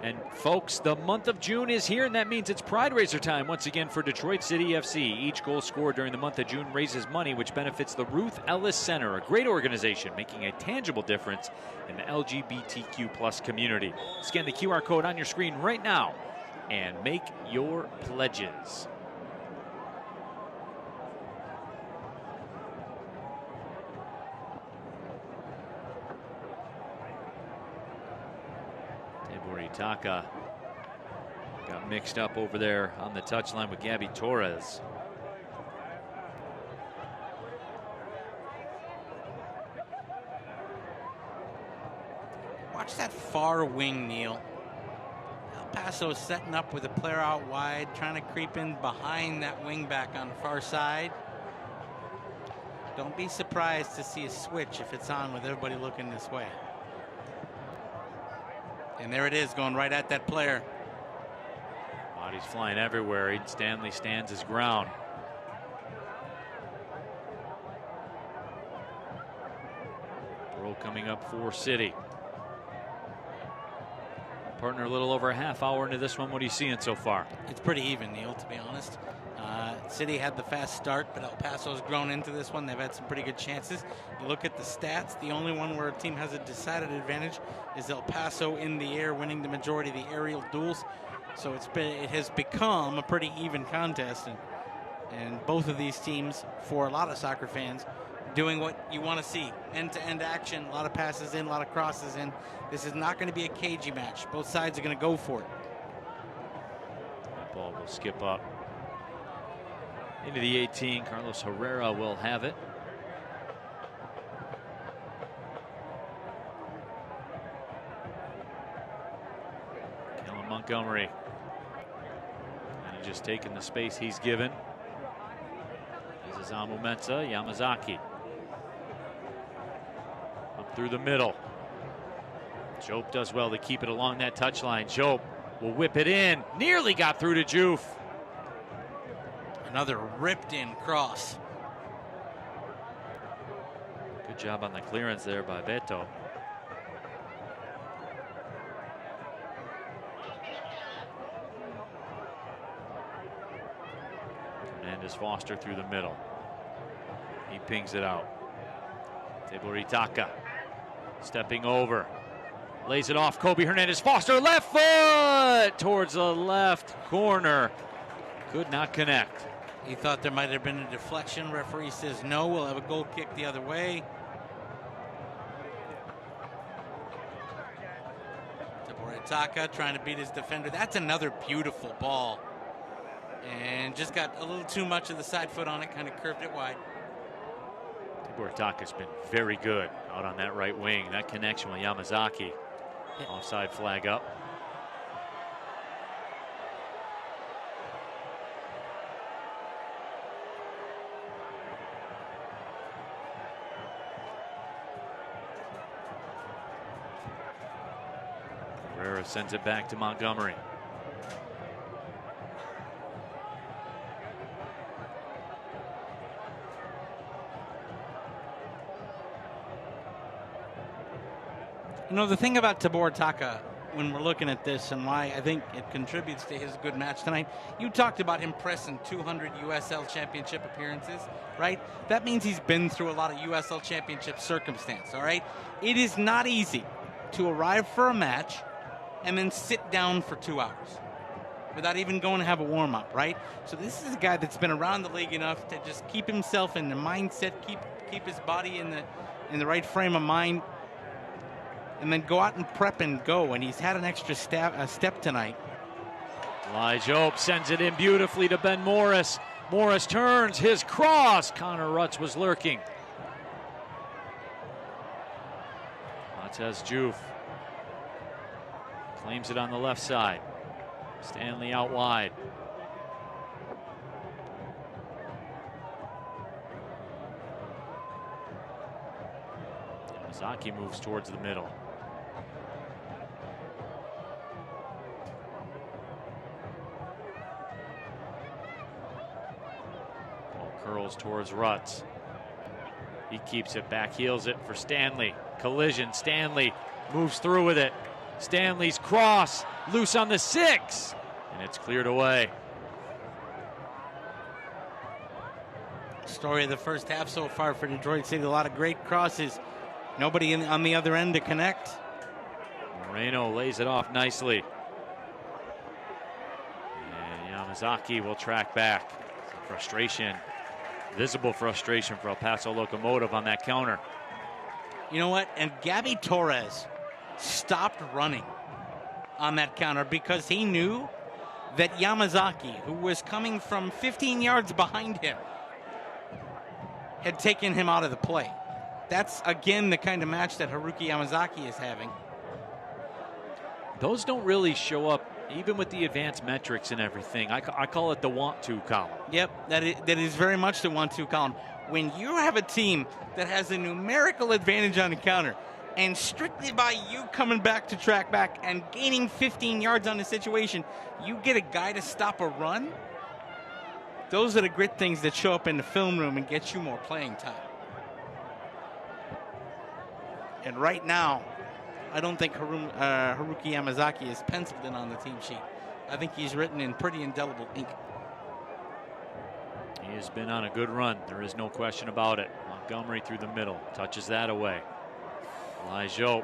And folks, the month of June is here, and that means it's Pride Raiser time once again for Detroit City FC. Each goal scored during the month of June raises money, which benefits the Ruth Ellis Center, a great organization making a tangible difference in the LGBTQ+ community. Scan the QR code on your screen right now and make your pledges. Tabor Itaka got mixed up over there on the touchline with Gabby Torres. Watch that far wing, Neil. Paso setting up with a player out wide, trying to creep in behind that wing back on the far side. Don't be surprised to see a switch if it's on with everybody looking this way. And there it is, going right at that player. Bodies flying everywhere. Stanley stands his ground. Throw coming up for City. Partner, a little over a half hour into this one. What are you seeing so far? It's pretty even, Neil, to be honest. City had the fast start, but El Paso's grown into this one. They've had some pretty good chances. You look at the stats, the only one where a team has a decided advantage is El Paso in the air, winning the majority of the aerial duels. So it has become a pretty even contest. And both of these teams, for a lot of soccer fans, doing what you want to see. End-to-end action, a lot of passes in, a lot of crosses in. This is not going to be a cagey match. Both sides are going to go for it. That ball will skip up into the 18. Carlos Herrera will have it. Kellen Montgomery. And just taking the space he's given. This is Amu Mensah, Yamazaki. Up through the middle. Jope does well to keep it along that touchline. Jope will whip it in. Nearly got through to Juve. Another ripped in cross. Good job on the clearance there by Beto. Hernandez Foster through the middle. He pings it out. Teburitaka stepping over. Lays it off. Kobe Hernandez Foster, left foot towards the left corner. Could not connect. He thought there might have been a deflection. Referee says no. We'll have a goal kick the other way. Teburitaka trying to beat his defender. That's another beautiful ball. And just got a little too much of the side foot on it. Kind of curved it wide. Teburitaka's been very good out on that right wing. That connection with Yamazaki. Offside flag up. Herrera sends it back to Montgomery. You know, the thing about Teburitaka, when we're looking at this and why I think it contributes to his good match tonight, you talked about him pressing 200 USL Championship appearances, right? That means he's been through a lot of USL Championship circumstance, all right? It is not easy to arrive for a match and then sit down for 2 hours without even going to have a warm-up, right? So this is a guy that's been around the league enough to just keep himself in the mindset, keep his body in the right frame of mind, and then go out and prep and go. And he's had an extra step tonight. Elijah Jope sends it in beautifully to Ben Morris. Morris turns his cross. Connor Rutz was lurking. Montez Juve claims it on the left side. Stanley out wide. Yamazaki moves towards the middle. Ball curls towards Rutz. He keeps it back, heels it for Stanley. Collision, Stanley moves through with it. Stanley's cross, loose on the 6, and it's cleared away. Story of the first half so far for Detroit City. A lot of great crosses. Nobody on the other end to connect. Moreno lays it off nicely. And Yamazaki will track back. Some frustration, visible frustration for El Paso Locomotive on that counter. You know what? And Gabby Torres stopped running on that counter because he knew that Yamazaki, who was coming from 15 yards behind him, had taken him out of the play. That's, again, the kind of match that Haruki Yamazaki is having. Those don't really show up, even with the advanced metrics and everything. I call it the want-to column. Yep, that is very much the want-to column. When you have a team that has a numerical advantage on the counter, And strictly by you coming back to track back and gaining 15 yards on the situation, you get a guy to stop a run. Those are the grit things that show up in the film room and get you more playing time. And right now, I don't think Haruki Yamazaki is penciled in on the team sheet. I think he's written in pretty indelible ink. He has been on a good run. There is no question about it. Montgomery through the middle. Touches that away. Elijah.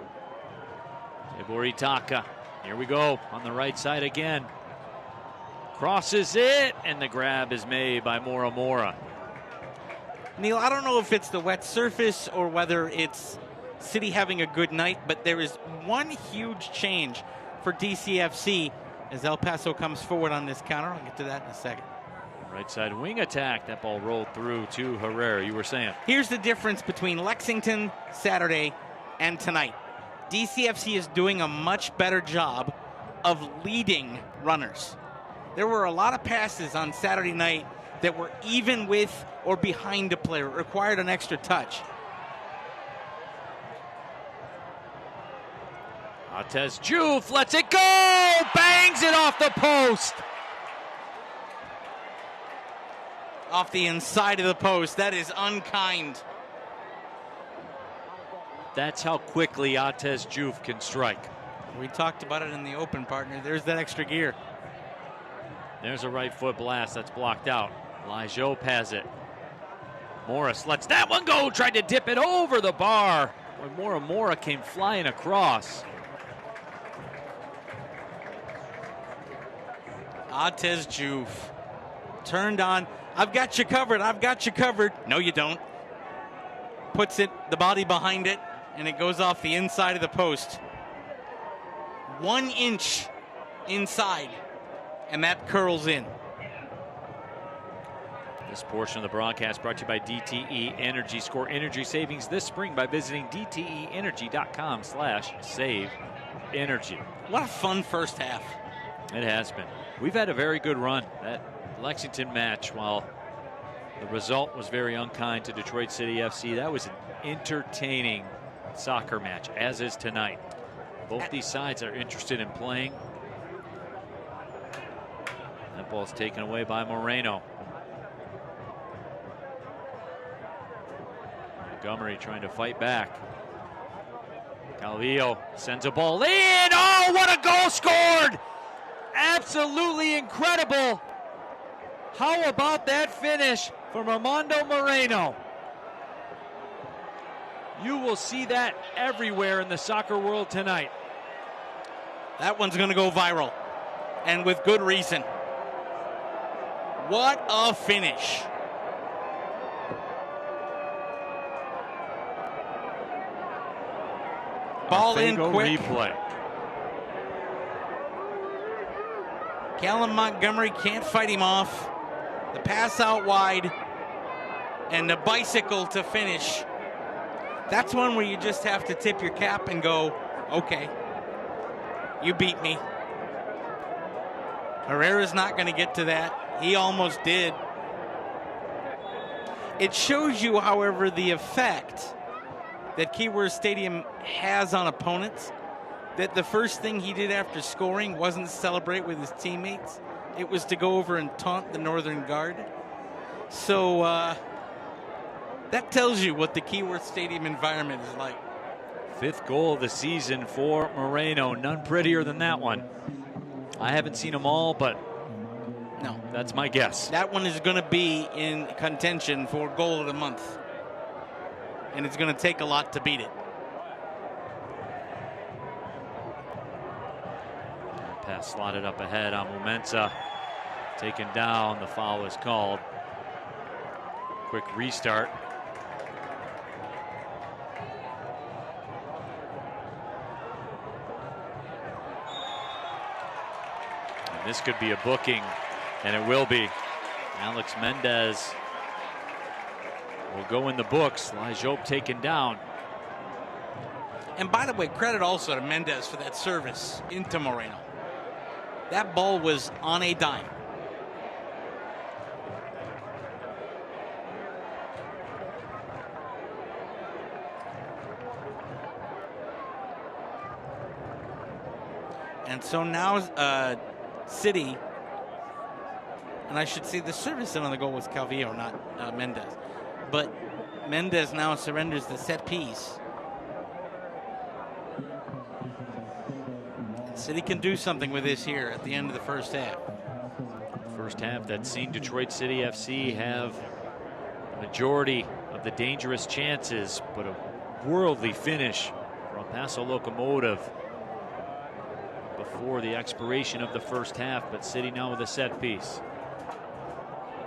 Iboritaka. Here we go. On the right side again. Crosses it. And the grab is made by Mora. Neil, I don't know if it's the wet surface or whether it's City having a good night, but there is one huge change for DCFC as El Paso comes forward on this counter. I'll get to that in a second. Right side wing attack. That ball rolled through to Herrera. You were saying. Here's the difference between Lexington Saturday and tonight. DCFC is doing a much better job of leading runners. There were a lot of passes on Saturday night that were even with or behind a player. It required an extra touch. Atez Juve lets it go! Bangs it off the post! Off the inside of the post. That is unkind. That's how quickly Atez Juve can strike. We talked about it in the open, partner. There's that extra gear. There's a right foot blast that's blocked out. Elijah has it. Morris lets that one go. Tried to dip it over the bar when Mora came flying across. Atez Juve turned on. I've got you covered. I've got you covered. No, you don't. Puts it, the body behind it, and it goes off the inside of the post. 1 inch inside, and that curls in. This portion of the broadcast brought to you by DTE Energy. Score energy savings this spring by visiting DTEenergy.com/save energy. What a fun first half. It has been. We've had a very good run. That Lexington match, while the result was very unkind to Detroit City FC, that was an entertaining soccer match, as is tonight. Both these sides are interested in playing. That ball's taken away by Moreno. Montgomery trying to fight back. Calvillo sends a ball in. Oh, what a goal scored! Absolutely incredible. How about that finish from Armando Moreno? You will see that everywhere in the soccer world tonight. That one's going to go viral, and with good reason. What a finish. Ball in quick. Replay. Callum Montgomery can't fight him off. The pass out wide and the bicycle to finish. That's one where you just have to tip your cap and go, okay, you beat me. Herrera's not going to get to that. He almost did. It shows you, however, the effect that Keyworth Stadium has on opponents. That the first thing he did after scoring wasn't celebrate with his teammates. It was to go over and taunt the Northern Guard. So that tells you what the Keyworth Stadium environment is like. 5th goal of the season for Moreno. None prettier than that one. I haven't seen them all, but no, that's my guess. That one is going to be in contention for goal of the month. And it's going to take a lot to beat it. Pass slotted up ahead on Momensa. Taken down. The foul is called. Quick restart. And this could be a booking, and it will be. Alex Mendez will go in the books. Lajob taken down. And by the way, credit also to Mendez for that service into Moreno. That ball was on a dime. And so now City, and I should say the service on the goal was Calvillo, not Mendez. But Mendez now surrenders the set piece. City can do something with this here at the end of the first half. First half that's seen Detroit City FC have the majority of the dangerous chances, but a worldly finish from Paso Locomotive before the expiration of the first half. But City now with a set piece.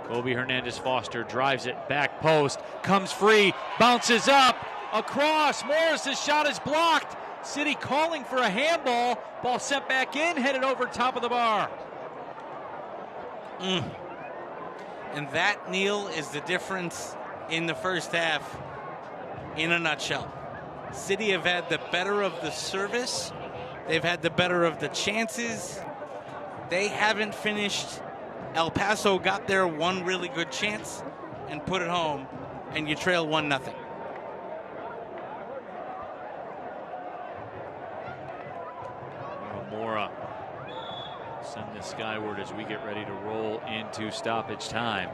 Kobe Hernandez-Foster drives it back post, comes free, bounces up, across. Morris's shot is blocked. City calling for a handball. Ball sent back in, headed over top of the bar. And that, Neil, is the difference in the first half in a nutshell. City have had the better of the service. They've had the better of the chances. They haven't finished. El Paso got their one really good chance and put it home, and you trail 1-0. Mora send this skyward as we get ready to roll into stoppage time.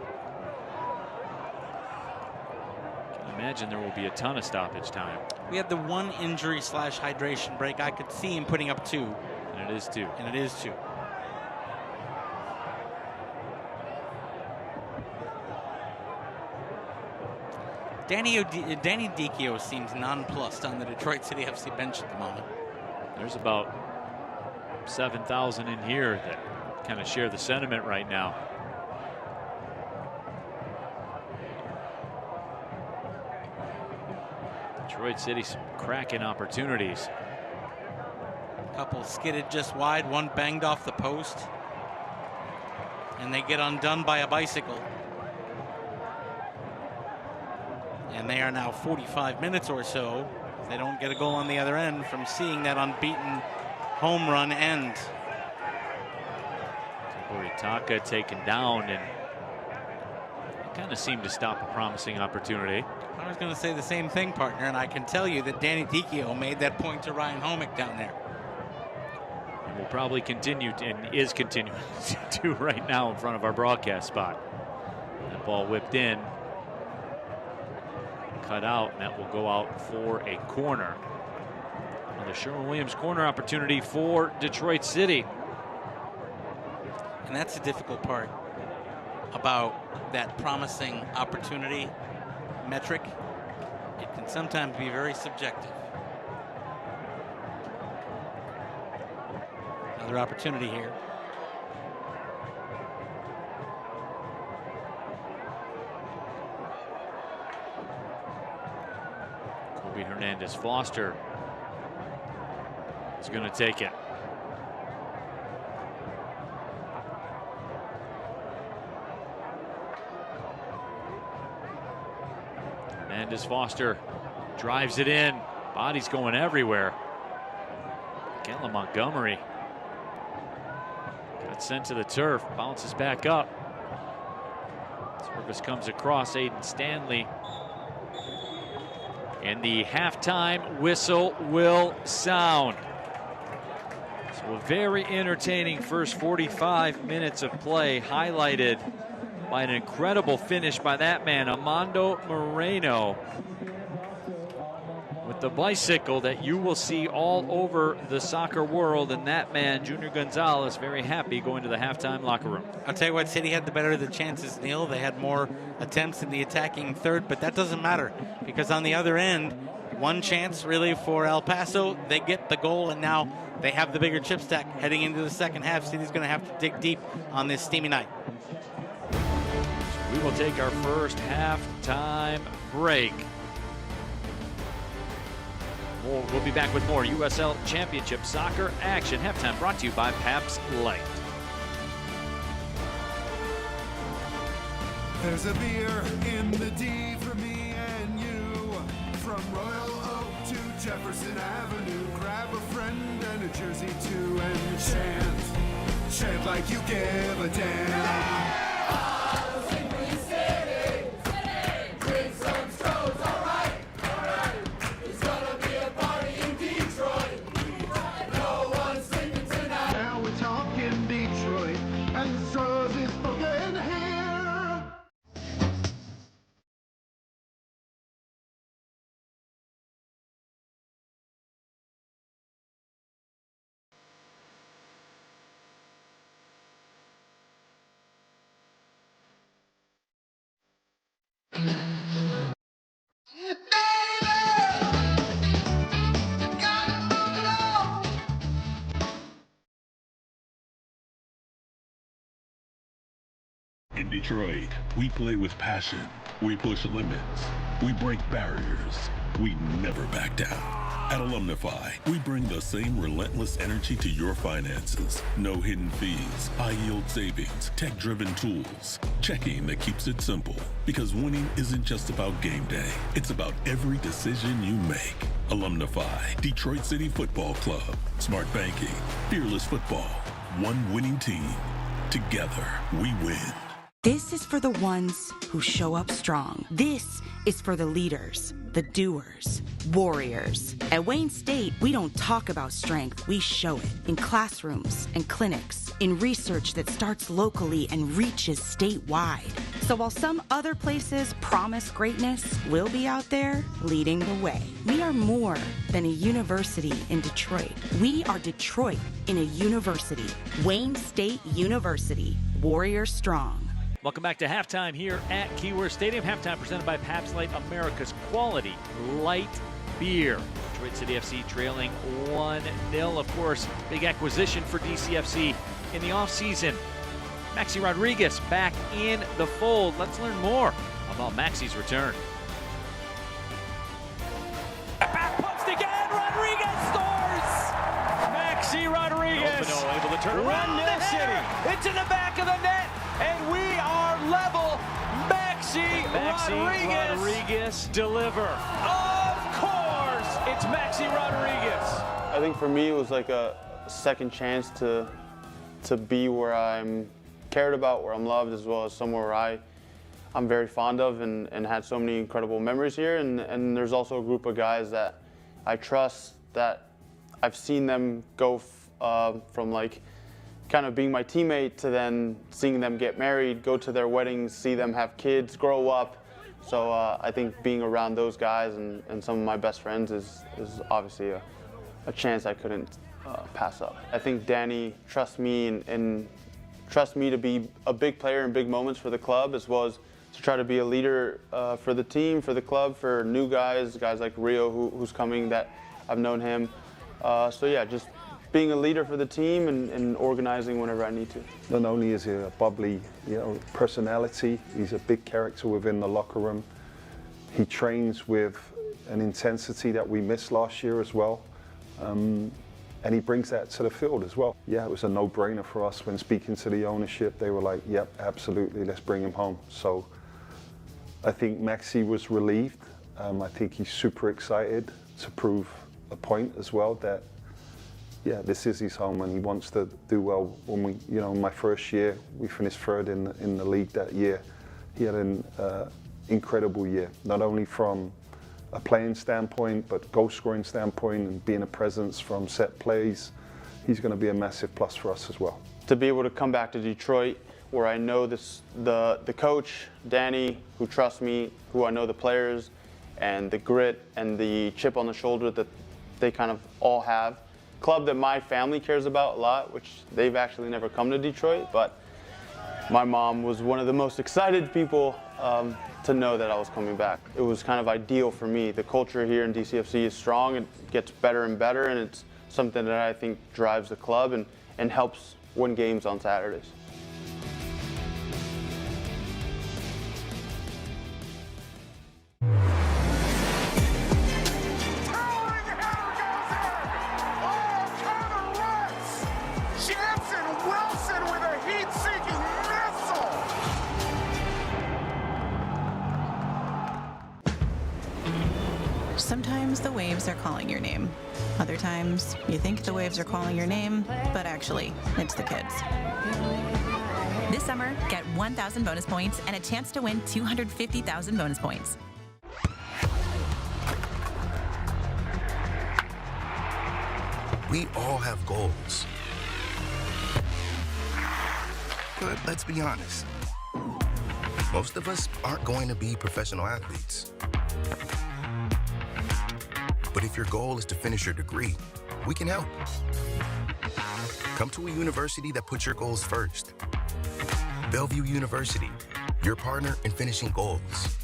Can imagine there will be a ton of stoppage time. We had the one injury / hydration break. I could see him putting up 2. And it is 2. And it is 2. Danny Dicchio seems nonplussed on the Detroit City FC bench at the moment. There's about 7,000 in here that kind of share the sentiment right now. Detroit City, some cracking opportunities. Couple skidded just wide, one banged off the post, and they get undone by a bicycle. And they are now 45 minutes or so, if they don't get a goal on the other end, from seeing that unbeaten home run end. Boritaka taken down, and it kind of seemed to stop a promising opportunity. I was going to say the same thing, partner, and I can tell you that Danny Dicchio made that point to Ryan Homick down there. And will probably continue to, and is continuing to right now in front of our broadcast spot. That ball whipped in, cut out, and that will go out for a corner. Another Sherwin-Williams corner opportunity for Detroit City. And that's the difficult part about that promising opportunity metric. It can sometimes be very subjective. Another opportunity here. Kobe Hernandez-Foster is going to take it. Hernandez-Foster drives it in. Body's going everywhere. Kellen Montgomery got sent to the turf. Bounces back up. Service comes across. Aiden Stanley. And the halftime whistle will sound. So a very entertaining first 45 minutes of play, highlighted by an incredible finish by that man, Armando Moreno, with the bicycle that you will see all over the soccer world. And that man, Junior Gonzalez, very happy going to the halftime locker room. I'll tell you what, City had the better of the chances, Neil. They had more attempts in the attacking third, but that doesn't matter because on the other end, one chance really for El Paso. They get the goal, and now they have the bigger chip stack heading into the second half. City's going to have to dig deep on this steamy night. We will take our first halftime break. We'll be back with more USL Championship soccer action. Halftime brought to you by Pabst Light. There's a beer in the D for me and you. From Royal Oak to Jefferson Avenue. Grab a friend and a jersey too and chant. Chant like you give a damn. Detroit, we play with passion. We push limits. We break barriers. We never back down. At Alumnify, we bring the same relentless energy to your finances. No hidden fees, high-yield savings, tech-driven tools. Checking that keeps it simple. Because winning isn't just about game day. It's about every decision you make. Alumnify, Detroit City Football Club. Smart banking, fearless football. One winning team. Together, we win. This is for the ones who show up strong. This is for the leaders, the doers, warriors. At Wayne State, we don't talk about strength, we show it in classrooms and clinics, in research that starts locally and reaches statewide. So while some other places promise greatness, we'll be out there leading the way. We are more than a university in Detroit. We are Detroit in a university. Wayne State University, Warrior Strong. Welcome back to halftime here at Keyworth Stadium. Halftime presented by Pabst Light, America's quality light beer. Detroit City FC trailing 1-0. Of course, big acquisition for DCFC in the offseason. Maxi Rodriguez back in the fold. Let's learn more about Maxi's return. Back post again. Rodriguez scores. Maxi Rodriguez. Opino able to turn around the City. It's in the back of the net. And we are level. Maxi Rodriguez deliver. Of course, it's Maxi Rodriguez. I think for me it was like a second chance to be where I'm cared about, where I'm loved, as well as somewhere where I'm very fond of and had so many incredible memories here. And there's also a group of guys that I trust, that I've seen them go from like kind of being my teammate to then seeing them get married, go to their weddings, see them have kids, grow up. So I think being around those guys and some of my best friends is obviously a chance I couldn't pass up. I think Danny trusts me and trusts me to be a big player in big moments for the club, as well as to try to be a leader for the team, for the club, for new guys like Rio who's coming, that I've known him. So yeah, just being a leader for the team and organizing whenever I need to. Not only is he a bubbly, personality, he's a big character within the locker room. He trains with an intensity that we missed last year as well. And he brings that to the field as well. Yeah, it was a no-brainer for us when speaking to the ownership. They were like, yep, absolutely, let's bring him home. So I think Maxi was relieved. I think he's super excited to prove a point as well that, yeah, this is his home and he wants to do well. When we, my first year, we finished third in the league that year. He had an incredible year, not only from a playing standpoint, but goal scoring standpoint and being a presence from set plays. He's going to be a massive plus for us as well. To be able to come back to Detroit, where I know the coach, Danny, who trusts me, who I know the players, and the grit and the chip on the shoulder that they kind of all have. Club that my family cares about a lot, which they've actually never come to Detroit, but my mom was one of the most excited people to know that I was coming back. It was kind of ideal for me. The culture here in DCFC is strong, it gets better and better, and it's something that I think drives the club and helps win games on Saturdays. Sometimes the waves are calling your name. Other times, you think the waves are calling your name, but actually, it's the kids. This summer, get 1,000 bonus points and a chance to win 250,000 bonus points. We all have goals. But let's be honest. Most of us aren't going to be professional athletes. But if your goal is to finish your degree, we can help. Come to a university that puts your goals first. Bellevue University, your partner in finishing goals.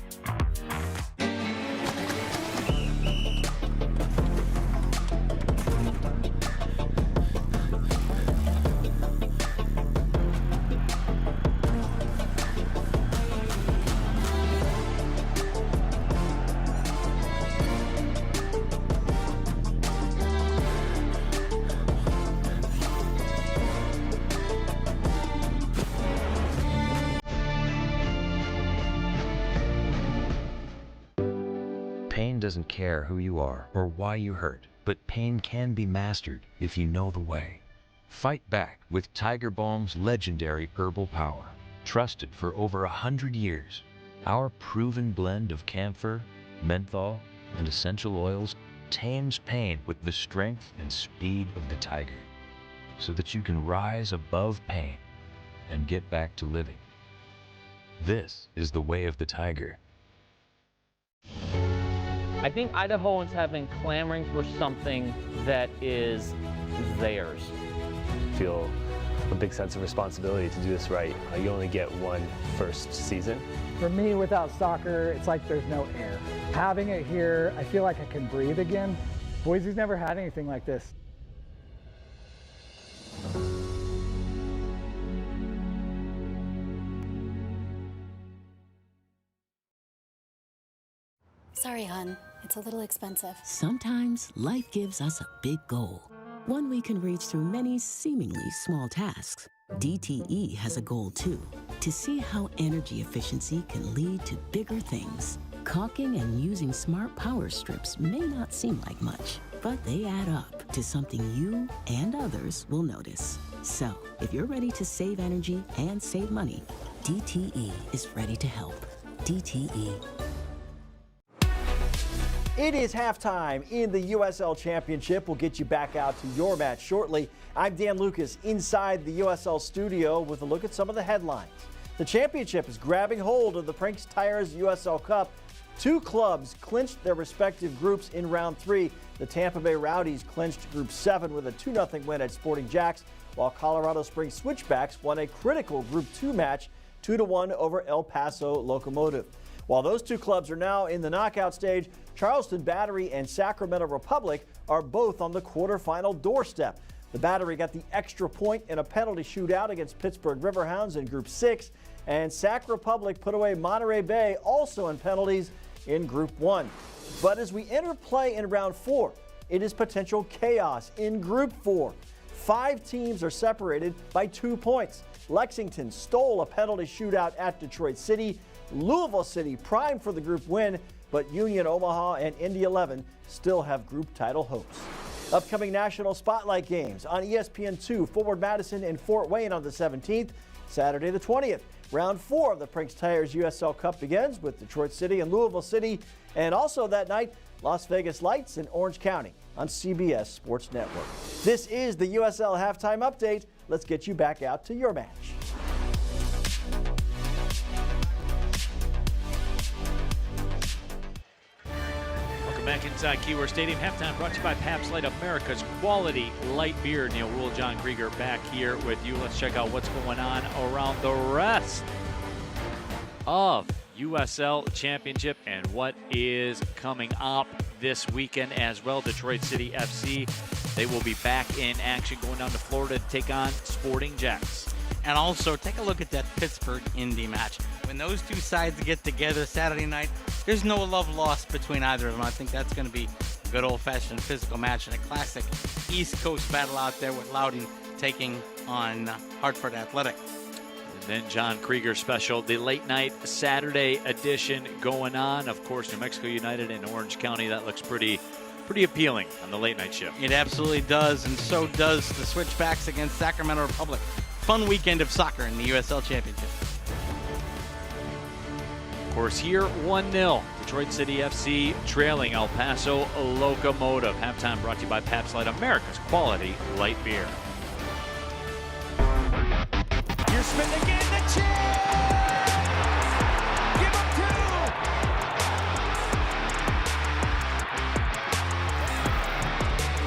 Pain doesn't care who you are or why you hurt, but pain can be mastered if you know the way. Fight back with Tiger Balm's legendary herbal power. Trusted for over 100 years, our proven blend of camphor, menthol, and essential oils tames pain with the strength and speed of the tiger, so that you can rise above pain and get back to living. This is the way of the tiger. I think Idahoans have been clamoring for something that is theirs. Feel a big sense of responsibility to do this right. You only get one first season. For me, without soccer, it's like there's no air. Having it here, I feel like I can breathe again. Boise's never had anything like this. Sorry, hon. It's a little expensive. Sometimes life gives us a big goal, one we can reach through many seemingly small tasks. DTE has a goal too, to see how energy efficiency can lead to bigger things. Caulking and using smart power strips may not seem like much, but they add up to something you and others will notice. So, if you're ready to save energy and save money, DTE is ready to help. DTE. It is halftime in the USL Championship. We'll get you back out to your match shortly. I'm Dan Lucas inside the USL studio with a look at some of the headlines. The championship is grabbing hold of the Prince Tires USL Cup. Two clubs clinched their respective groups in round 3. The Tampa Bay Rowdies clinched Group 7 with a 2-0 win at Sporting Jacks, while Colorado Springs Switchbacks won a critical Group 2 match 2-1 over El Paso Locomotive. While those two clubs are now in the knockout stage, Charleston Battery and Sacramento Republic are both on the quarterfinal doorstep. The Battery got the extra point in a penalty shootout against Pittsburgh Riverhounds in Group 6, and Sac Republic put away Monterey Bay also in penalties in Group 1. But as we enter play in round 4, it is potential chaos in Group 4. 5 teams are separated by 2 points. Lexington stole a penalty shootout at Detroit City. Louisville City primed for the group win, but Union Omaha and Indy 11 still have group title hopes. Upcoming national spotlight games on ESPN2, Forward Madison and Fort Wayne on the 17th, Saturday the 20th. Round 4 of the Prince Tires USL Cup begins with Detroit City and Louisville City, and also that night, Las Vegas Lights and Orange County on CBS Sports Network. This is the USL Halftime Update. Let's get you back out to your match. Back inside Keyworth Stadium. Halftime brought to you by Pabst Light, America's quality light beer. Neil Rule, John Krieger back here with you. Let's check out what's going on around the rest of USL Championship and what is coming up this weekend as well. Detroit City FC, they will be back in action going down to Florida to take on Sporting Jacks. And also, take a look at that Pittsburgh-Indy match. When those two sides get together Saturday night, there's no love lost between either of them. I think that's going to be a good old-fashioned physical match and a classic East Coast battle out there with Loudoun taking on Hartford Athletic. And then John Krieger special, the late night Saturday edition going on. Of course, New Mexico United and Orange County. That looks pretty appealing on the late night shift. It absolutely does, and so does the Switchbacks against Sacramento Republic. Fun weekend of soccer in the USL Championship. Of course, here 1-0. Detroit City FC trailing El Paso Locomotive. Halftime brought to you by Pabst Light, America's quality light beer. You're spinning again, the chance! Give him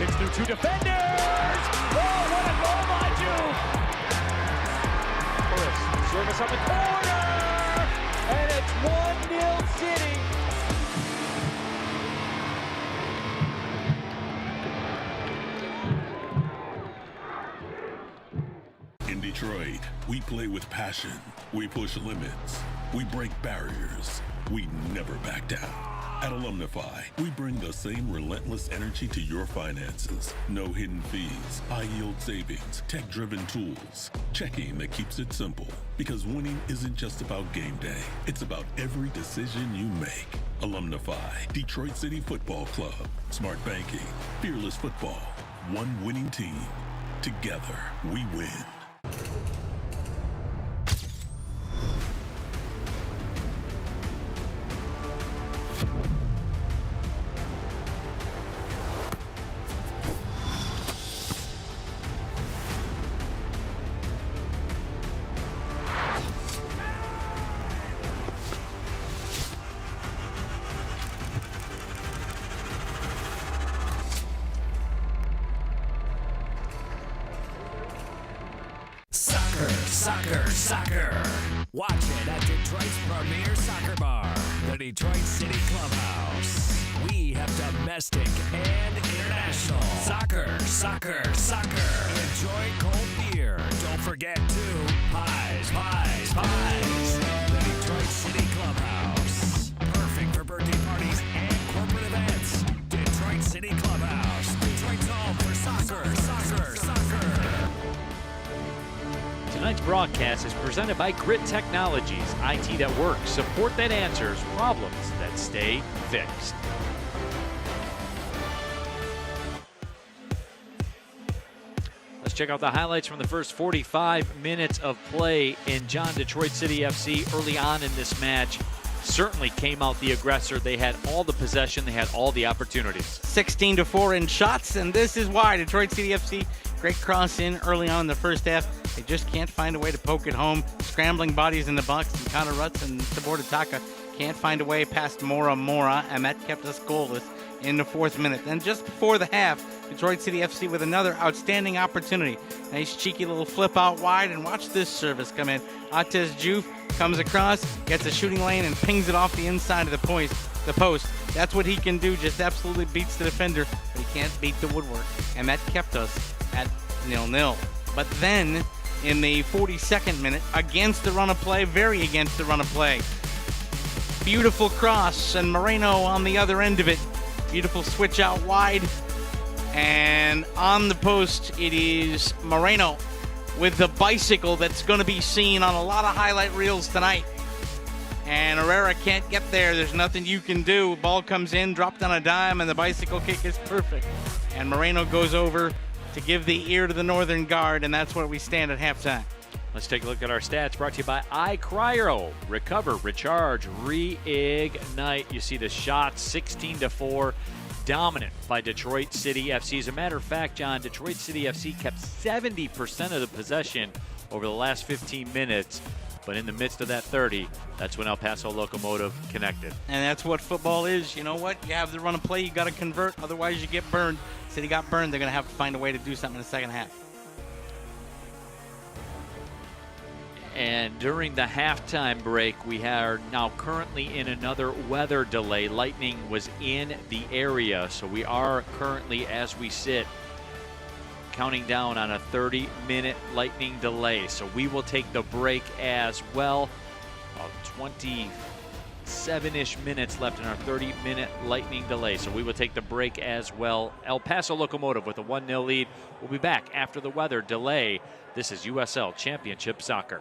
2! It's through 2 defenders! Oh, what a goal by Juve! Service on the corner! And it's 1-0 City! In Detroit, we play with passion. We push limits. We break barriers. We never back down. At Alumnify, we bring the same relentless energy to your finances. No hidden fees, high-yield savings, tech-driven tools. Checking that keeps it simple. Because winning isn't just about game day. It's about every decision you make. Alumnify, Detroit City Football Club, Smart Banking, Fearless Football, one winning team. Together, we win. Soccer. Watch it at Detroit's premier soccer bar, the Detroit City Clubhouse. We have domestic and international. Soccer. Enjoy cold beer. Don't forget to pies. The Detroit City Clubhouse. Perfect for birthday parties and corporate events. Detroit City Clubhouse. Detroit's home for soccer. Tonight's broadcast is presented by Grit Technologies, IT that works, support that answers, problems that stay fixed. Let's check out the highlights from the first 45 minutes of play in John. Detroit City FC early on in this match certainly came out the aggressor. They had all the possession, they had all the opportunities. 16-4 in shots, and this is why Detroit City FC, great cross in early on in the first half. They just can't find a way to poke it home. Scrambling bodies in the box, and Connor Rutz and Tabor Taka can't find a way past Mora, and that kept us goalless in the fourth minute. And just before the half, Detroit City FC with another outstanding opportunity. Nice cheeky little flip out wide, and watch this service come in. Atez Juf comes across, gets a shooting lane, and pings it off the inside of the post. That's what he can do, just absolutely beats the defender, but he can't beat the woodwork. And that kept us at 0-0. But then, in the 42nd minute, against the run of play, very against the run of play. Beautiful cross, and Moreno on the other end of it. Beautiful switch out wide. And on the post, it is Moreno with the bicycle that's going to be seen on a lot of highlight reels tonight. And Herrera can't get there. There's nothing you can do. Ball comes in, dropped on a dime, and the bicycle kick is perfect. And Moreno goes over to give the ear to the Northern Guard, and that's where we stand at halftime. Let's take a look at our stats, brought to you by iCryo. Recover, recharge, reignite. You see the shots, 16-4, dominant by Detroit City FC. As a matter of fact, John, Detroit City FC kept 70% of the possession over the last 15 minutes. But in the midst of that 30, that's when El Paso Locomotive connected. And that's what football is. You know what? You have the run of play, you got to convert, otherwise you get burned. City got burned. They're going to have to find a way to do something in the second half. And during the halftime break, we are now currently in another weather delay. Lightning was in the area, so we are currently, as we sit, counting down on a 30-minute lightning delay. So we will take the break as well. About 27-ish minutes left in our 30-minute lightning delay. So we will take the break as well. El Paso Locomotive with a 1-0 lead. We'll be back after the weather delay. This is USL Championship Soccer.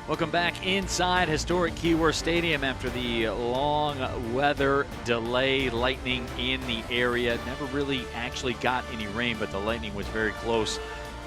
Welcome back inside historic Keyworth Stadium after the long weather delay. Lightning in the area. Never really actually got any rain, but the lightning was very close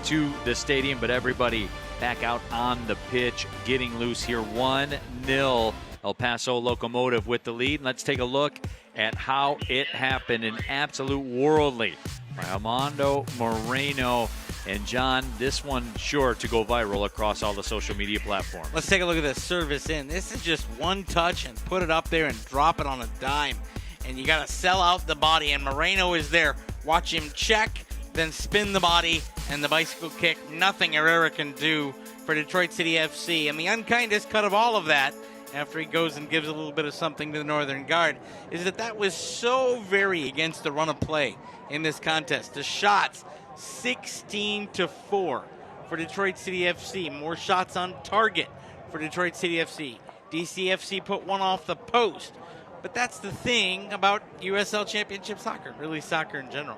to the stadium. But everybody back out on the pitch, getting loose here. 1-0 El Paso Locomotive with the lead. Let's take a look at how it happened. An absolute worldly by Armando Moreno. And John, this one sure to go viral across all the social media platforms. Let's take a look at this service in. This is just one touch and put it up there and drop it on a dime. And you got to sell out the body. And Moreno is there. Watch him check, then spin the body, and the bicycle kick. Nothing Herrera can do for Detroit City FC. And the unkindest cut of all of that, after he goes and gives a little bit of something to the Northern Guard, is that was so very against the run of play in this contest. The shots, 16-4 for Detroit City FC. More shots on target for Detroit City FC. DCFC put one off the post. But that's the thing about USL Championship soccer, really soccer in general.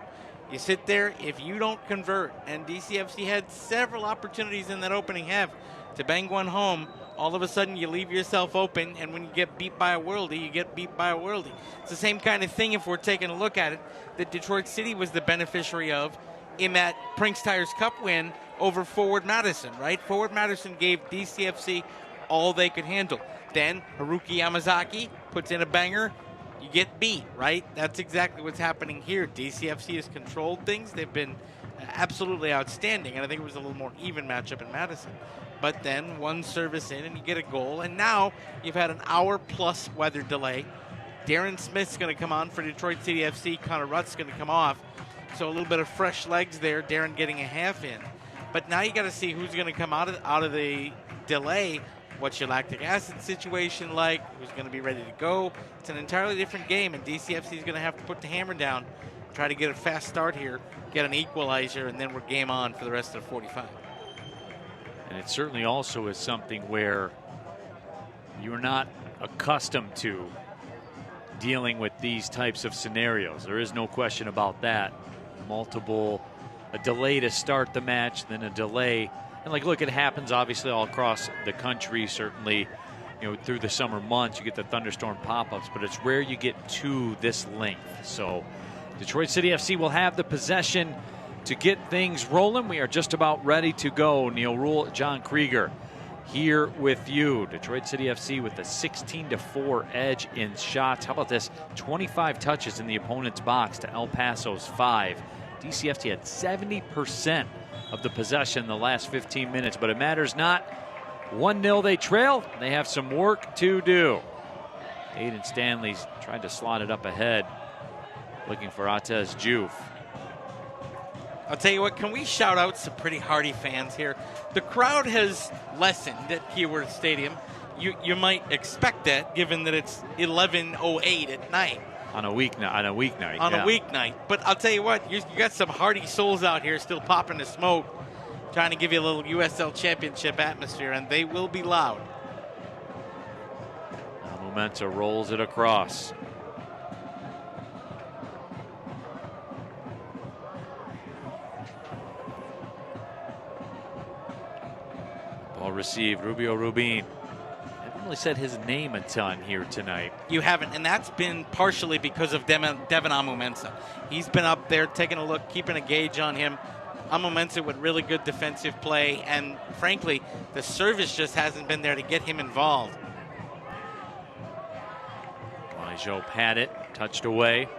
You sit there, if you don't convert, and DCFC had several opportunities in that opening half to bang one home, all of a sudden you leave yourself open, and when you get beat by a worldie, you get beat by a worldie. It's the same kind of thing, if we're taking a look at it, that Detroit City was the beneficiary of in that Prinks Tires Cup win over Forward Madison, right? Forward Madison gave DCFC all they could handle. Then Haruki Yamazaki puts in a banger, you get beat, right? That's exactly what's happening here. DCFC has controlled things. They've been absolutely outstanding, and I think it was a little more even matchup in Madison. But then one service in and you get a goal, and now you've had an hour-plus weather delay. Darren Smith's going to come on for Detroit City FC. Connor Rutt's going to come off. So a little bit of fresh legs there. Darren getting a half in. But now you got to see who's going to come out of the delay. What's your lactic acid situation like? Who's going to be ready to go? It's an entirely different game, and DCFC is going to have to put the hammer down, try to get a fast start here, get an equalizer, and then we're game on for the rest of the 45. And it certainly also is something where you're not accustomed to dealing with these types of scenarios. There is no question about that. A delay to start the match, then a delay. And look, it happens obviously all across the country, certainly, through the summer months, you get the thunderstorm pop-ups, but it's rare you get to this length. So Detroit City FC will have the possession to get things rolling. We are just about ready to go. Neil Rule, John Krieger here with you. Detroit City FC with a 16-4 edge in shots. How about this? 25 touches in the opponent's box to El Paso's 5. DCFC had 70% of the possession in the last 15 minutes, but it matters not. 1-0 they trail. They have some work to do. Aiden Stanley's tried to slot it up ahead, looking for Atez Juve. I'll tell you what, can we shout out some pretty hardy fans here? The crowd has lessened at Keyworth Stadium. You might expect that, given that it's 11:08 at night. On a weeknight. On a weeknight. But I'll tell you what, you got some hardy souls out here still popping the smoke, trying to give you a little USL Championship atmosphere, and they will be loud. Momenta rolls it across. Ball received, Rubio Rubin. I haven't really said his name a ton here tonight. You haven't, and that's been partially because of Devin Amumensa. He's been up there taking a look, keeping a gauge on him. Amumensa with really good defensive play, and frankly, the service just hasn't been there to get him involved. Joe had it, touched away.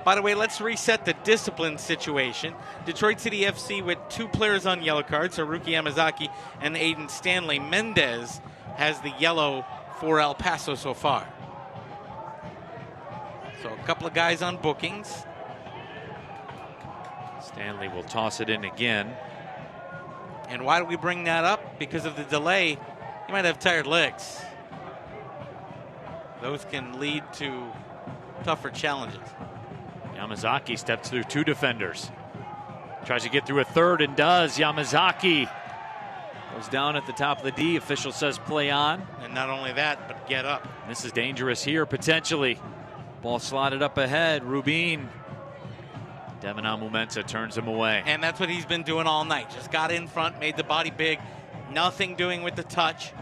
By the way, let's reset the discipline situation. Detroit City FC with 2 players on yellow cards, Haruki Yamazaki and Aiden Stanley. Mendez has the yellow for El Paso so far. So a couple of guys on bookings. Stanley will toss it in again. And why do we bring that up? Because of the delay, you might have tired legs. Those can lead to tougher challenges. Yamazaki steps through 2 defenders. Tries to get through a third and does. Yamazaki goes down at the top of the D. Official says play on. And not only that, but get up. This is dangerous here, potentially. Ball slotted up ahead. Rubin. Devin Amumensa turns him away. And that's what he's been doing all night. Just got in front, made the body big. Nothing doing with the touch.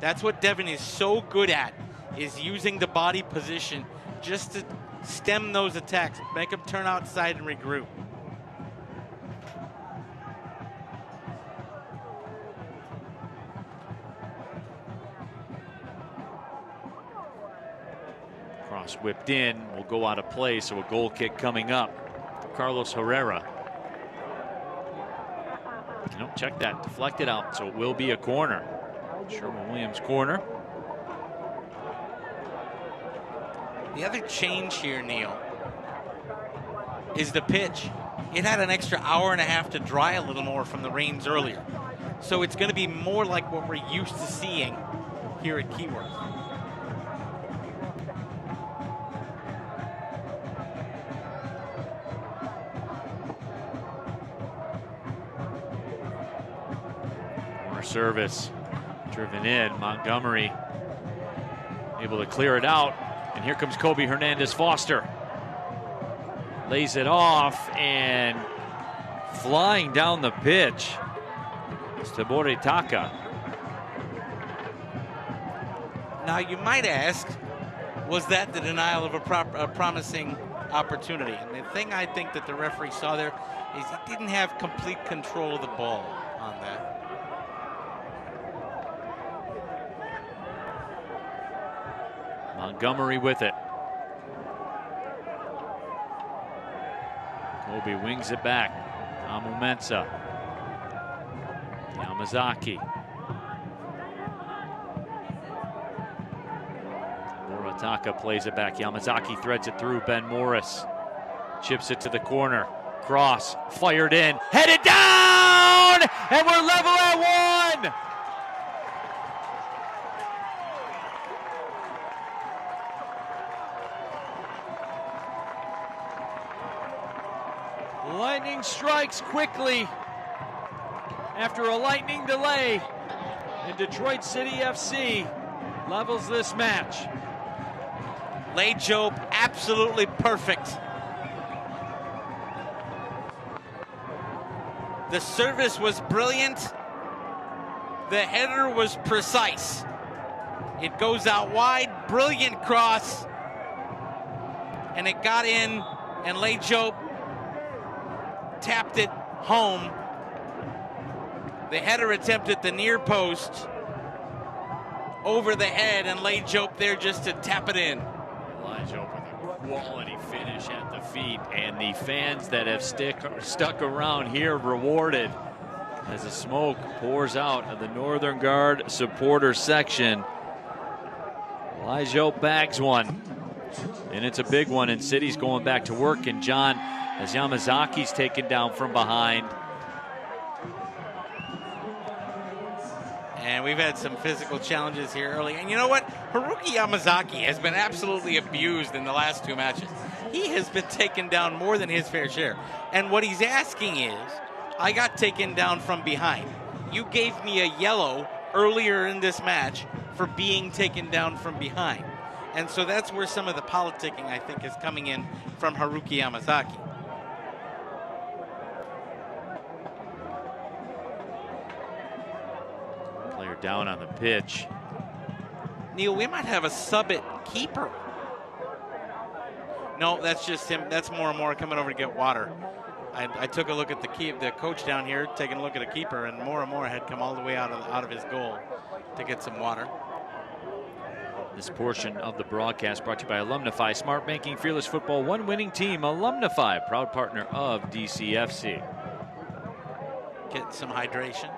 That's what Devin is so good at, is using the body position just to stem those attacks, make them turn outside and regroup. Cross whipped in, will go out of play, so a goal kick coming up for Carlos Herrera. Check that, deflected out, so it will be a corner. Sherwin-Williams corner. The other change here, Neil, is the pitch. It had an extra hour and a half to dry a little more from the rains earlier. So it's going to be more like what we're used to seeing here at Keyworth. Service driven in. Montgomery able to clear it out, and here comes Kobe Hernandez Foster. Lays it off, and flying down the pitch is Tabore Taka. Now you might ask, was that the denial of a promising opportunity? And the thing I think that the referee saw there is he didn't have complete control of the ball on that. Montgomery with it. Kobe wings it back. Amu Mensah. Yamazaki. Murataka plays it back. Yamazaki threads it through. Ben Morris chips it to the corner. Cross fired in. Headed down! And we're level at 1! Lightning strikes quickly after a lightning delay, and Detroit City FC levels this match. Lay Job absolutely perfect. The service was brilliant. The header was precise. It goes out wide, brilliant cross, and it got in, and Lay Job tapped it home. The header attempt at the near post over the head, and Lay Job there just to tap it in. Elijah with a quality finish at the feet, and the fans that have stuck around here rewarded as the smoke pours out of the Northern Guard supporter section. Elijah bags one, and it's a big one, and City's going back to work. And John, as Yamazaki's taken down from behind. And we've had some physical challenges here early. And you know what? Haruki Yamazaki has been absolutely abused in the last 2 matches. He has been taken down more than his fair share. And what he's asking is, I got taken down from behind. You gave me a yellow earlier in this match for being taken down from behind. And so that's where some of the politicking, I think, is coming in from Haruki Yamazaki. Player down on the pitch. Neil, we might have a sub at keeper. No, that's just him. That's Moramora coming over to get water. I took a look at the coach down here, taking a look at a keeper, and Moramora had come all the way out of his goal to get some water. This portion of the broadcast brought to you by Alumnify, smart banking, fearless football, one winning team. Alumnify, proud partner of DCFC. Getting some hydration.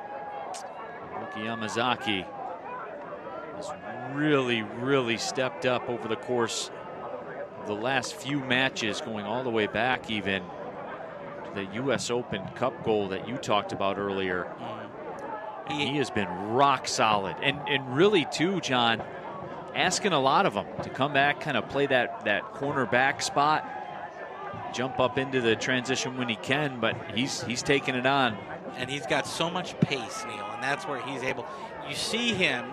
Haruki Yamazaki has really stepped up over the course of the last few matches, going all the way back even to the U.S. Open Cup goal that you talked about earlier. And he has been rock solid. And really, too, John, asking a lot of him to come back, kind of play that cornerback spot, jump up into the transition when he can, but he's taking it on. And he's got so much pace, Neil, and that's where he's able. You see him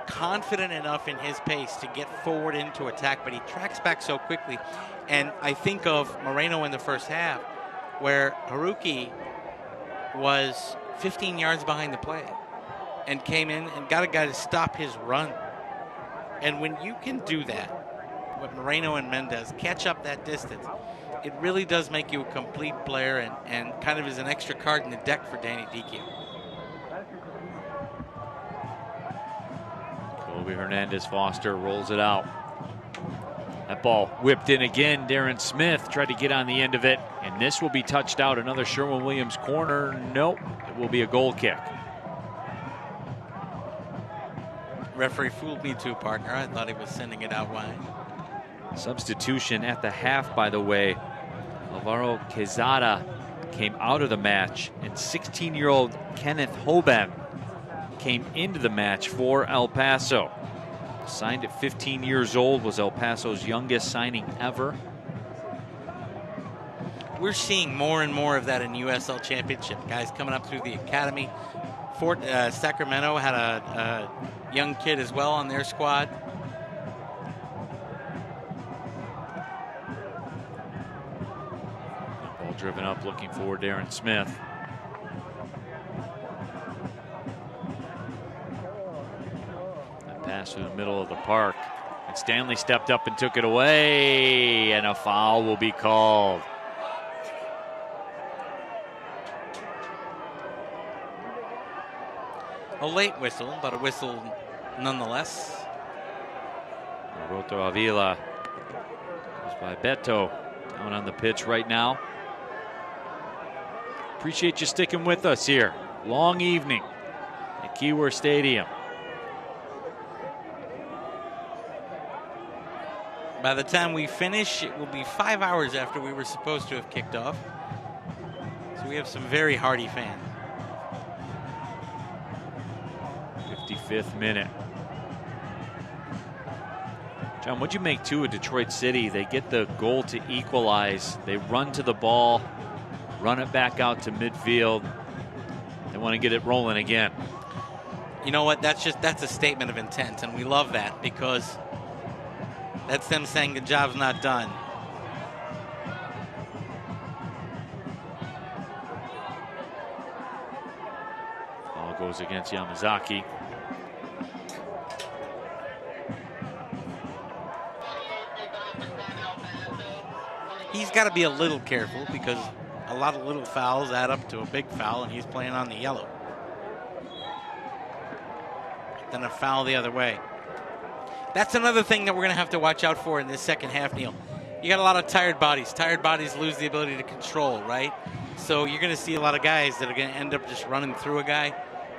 confident enough in his pace to get forward into attack, but he tracks back so quickly. And I think of Moreno in the first half, where Haruki was 15 yards behind the play and came in and got a guy to stop his run. And when you can do that, with Moreno and Mendez catch up that distance, it really does make you a complete player and kind of is an extra card in the deck for Danny Dichio. Kobe Hernandez-Foster rolls it out. That ball whipped in again. Darren Smith tried to get on the end of it, and this will be touched out. Another Sherwin-Williams corner. Nope, it will be a goal kick. Referee fooled me too, partner. I thought he was sending it out wide. Substitution at the half, by the way. Alvaro Quezada came out of the match, and 16-year-old Kenneth Hoban came into the match for El Paso. Signed at 15 years old, was El Paso's youngest signing ever. We're seeing more and more of that in USL Championship. Guys coming up through the academy. Sacramento had a young kid as well on their squad. Ball driven up, looking for Darren Smith. That pass through the middle of the park. And Stanley stepped up and took it away, and a foul will be called. A late whistle, but a whistle nonetheless. Roberto Avila goes by Beto down on the pitch right now. Appreciate you sticking with us here. Long evening at Keyworth Stadium. By the time we finish, it will be 5 hours after we were supposed to have kicked off. So we have some very hardy fans. 55th minute. John, what'd you make too of Detroit City? They get the goal to equalize. They run to the ball, run it back out to midfield. They want to get it rolling again. You know what? That's a statement of intent, and we love that because that's them saying the job's not done. Ball goes against Yamazaki. He's got to be a little careful because a lot of little fouls add up to a big foul, and he's playing on the yellow. Then a foul the other way. That's another thing that we're going to have to watch out for in this second half, Neil. You got a lot of tired bodies. Tired bodies lose the ability to control, right? So you're going to see a lot of guys that are going to end up just running through a guy.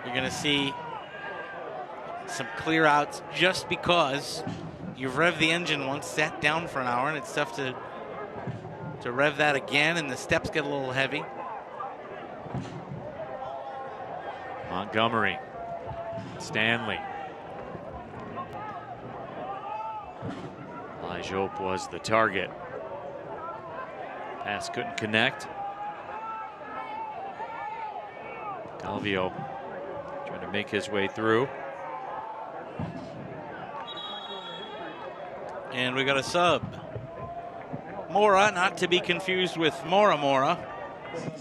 You're going to see some clear outs just because you've revved the engine once, sat down for an hour, and it's tough to rev that again, and the steps get a little heavy. Montgomery. Stanley. Jope was the target. Pass couldn't connect. Calvillo trying to make his way through. And we got a sub. Mora, not to be confused with Mora,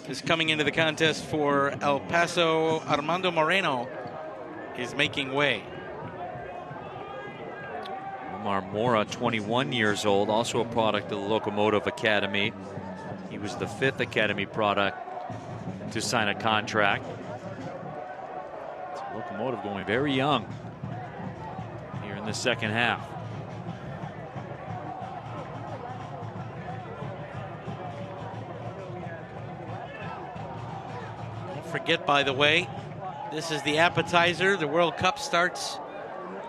is coming into the contest for El Paso. Armando Moreno is making way. Omar Mora, 21 years old, also a product of the Locomotive Academy. He was the 5th Academy product to sign a contract. So Locomotive going very young here in the second half. Don't forget, by the way, this is the appetizer. The World Cup starts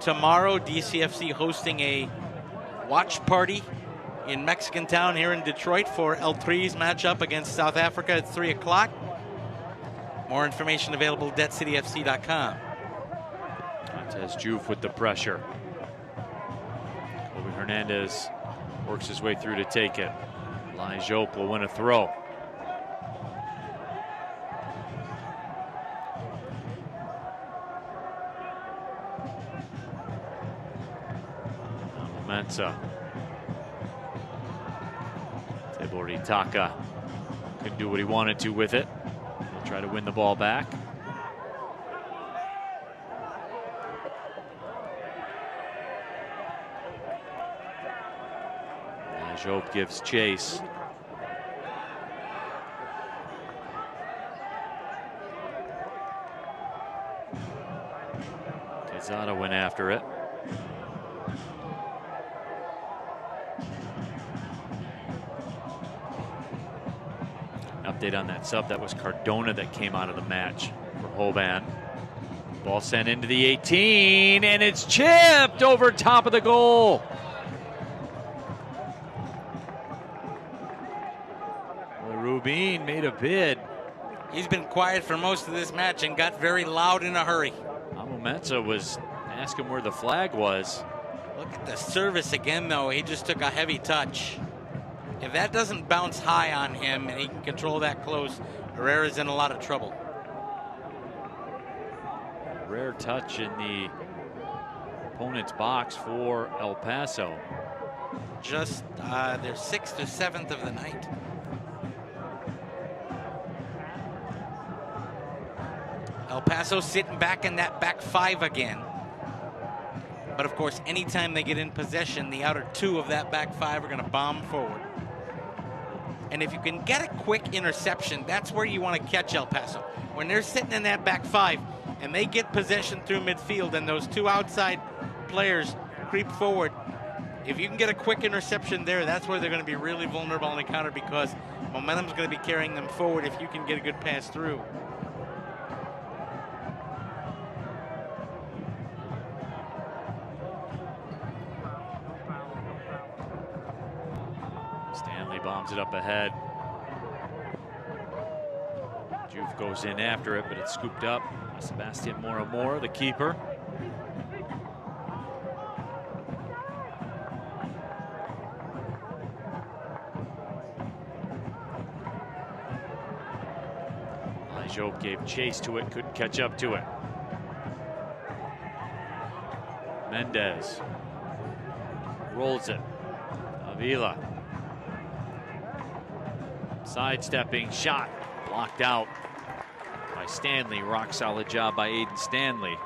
tomorrow. DCFC hosting a watch party in Mexican Town here in Detroit for L3's matchup against South Africa at 3 o'clock. More information available at DebtCityFC.com. Montez Juve with the pressure. Kobe Hernandez works his way through to take it. Jope will win a throw. Mensa. Teboritaka couldn't do what he wanted to with it. He'll try to win the ball back. Job gives chase. Quezada went after it. Update on that sub. That was Cardona that came out of the match for Hoban. Ball sent into the 18, and it's chipped over top of the goal. Well, Rubin made a bid. He's been quiet for most of this match and got very loud in a hurry. Mensa was asking where the flag was. Look at the service again, though. He just took a heavy touch. If that doesn't bounce high on him and he can control that close, Herrera's in a lot of trouble. Rare touch in the opponent's box for El Paso. Just their 6th or 7th of the night. El Paso sitting back in that back 5 again. But of course, anytime they get in possession, the outer 2 of that back 5 are going to bomb forward. And if you can get a quick interception, that's where you want to catch El Paso. When they're sitting in that back 5 and they get possession through midfield and those 2 outside players creep forward, if you can get a quick interception there, that's where they're going to be really vulnerable on the counter, because momentum's going to be carrying them forward if you can get a good pass through. Bombs it up ahead. Juve goes in after it, but it's scooped up. Sebastian Mora, the keeper. Job gave chase to it, couldn't catch up to it. Mendez rolls it. Avila. Sidestepping shot, blocked out by Stanley. Rock solid job by Aiden Stanley.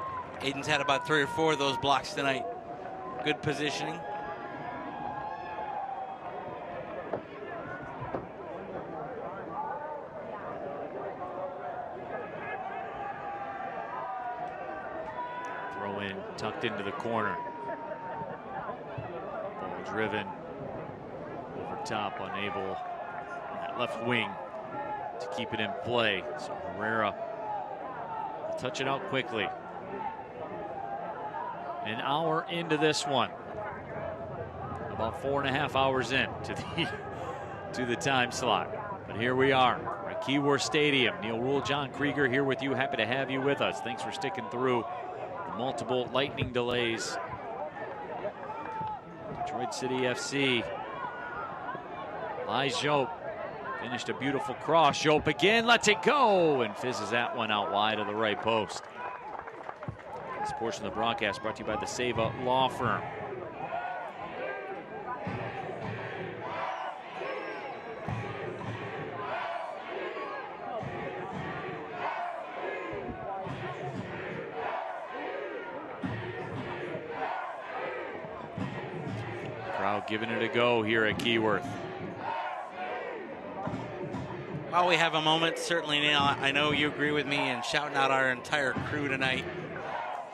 Aiden's had about 3 or 4 of those blocks tonight. Good positioning. Throw in, tucked into the corner. Ball driven over top, unable left wing to keep it in play. So Herrera will touch it out quickly. An hour into this one. About 4.5 hours in to the time slot. But here we are at Keyworth Stadium. Neil Rule, John Krieger here with you. Happy to have you with us. Thanks for sticking through the multiple lightning delays. Detroit City FC. Lai Job finished a beautiful cross. Job again, lets it go, and fizzes that one out wide of the right post. This portion of the broadcast brought to you by the Seva Law Firm. Crowd giving it a go here at Keyworth. While we have a moment, certainly, Neil, I know you agree with me in shouting out our entire crew tonight.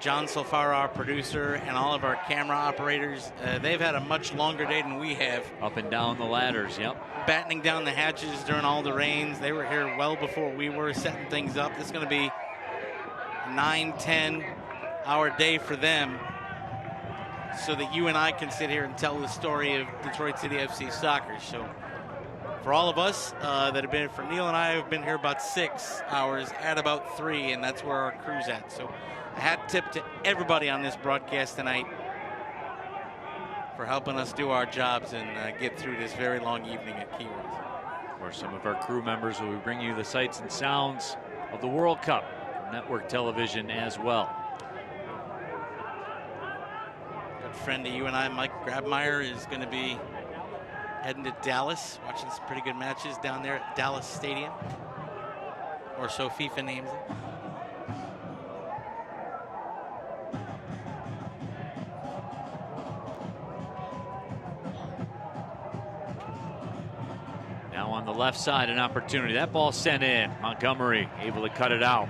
John Solfara, our producer, and all of our camera operators. They've had a much longer day than we have. Up and down the ladders, yep. Battening down the hatches during all the rains. They were here well before we were setting things up. This is going to be a 9-10 hour day for them, so that you and I can sit here and tell the story of Detroit City FC soccer. So for all of us that have been, for Neil and I have been here about 6 hours, at about 3, and that's where our crew's at. So a hat tip to everybody on this broadcast tonight for helping us do our jobs and get through this very long evening at Keyworth. Of course, some of our crew members will be bringing you the sights and sounds of the World Cup from network television as well. Good friend of you and I, Mike Grabmeyer, is going to be heading to Dallas, watching some pretty good matches down there at Dallas Stadium, or so FIFA names it. Now on the left side, an opportunity. That ball sent in. Montgomery able to cut it out.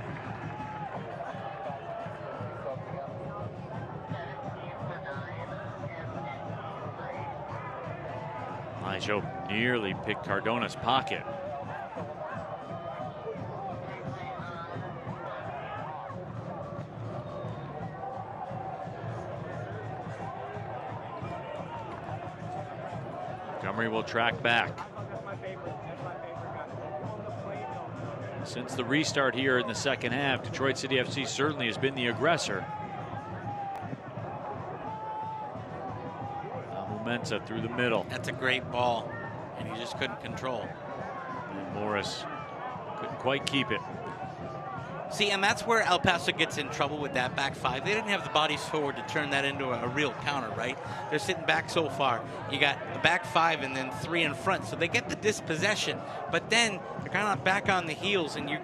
Paso nearly picked Cardona's pocket. Montgomery will track back. Since the restart here in the second half, Detroit City FC certainly has been the aggressor. Mensa through the middle. That's a great ball, and he just couldn't control. And Morris couldn't quite keep it. See, and that's where El Paso gets in trouble with that back five. They didn't have the bodies forward to turn that into a real counter, right? They're sitting back so far. You got the back five and then three in front, so they get the dispossession, but then they're kind of back on the heels, and you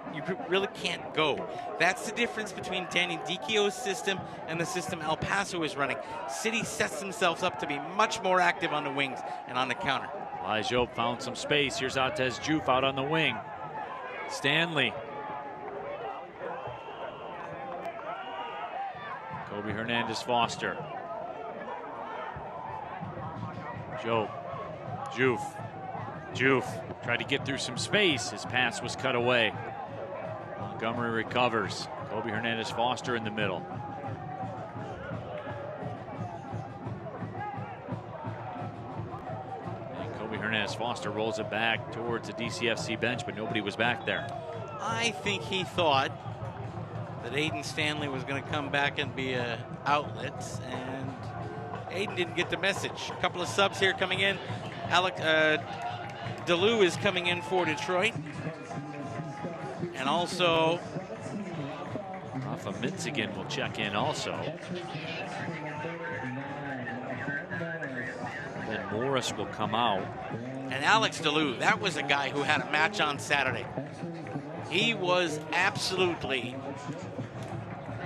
really can't go. That's the difference between Danny Dicchio's system and the system El Paso is running. City sets themselves up to be much more active on the wings and on the counter. Elijah found some space. Here's Altez Juve out on the wing. Stanley. Kobe Hernandez-Foster. Juve tried to get through some space. His pass was cut away. Montgomery recovers. Kobe Hernandez-Foster in the middle. And Kobe Hernandez-Foster rolls it back towards the DCFC bench, but nobody was back there. I think he thought that Aiden Stanley was going to come back and be an outlet, and Aiden didn't get the message. A couple of subs here coming in. Alex DeLu is coming in for Detroit, and also Rafa Mitzigan will check in also. Then Morris will come out. And Alex DeLu, that was a guy who had a match on Saturday. He was absolutely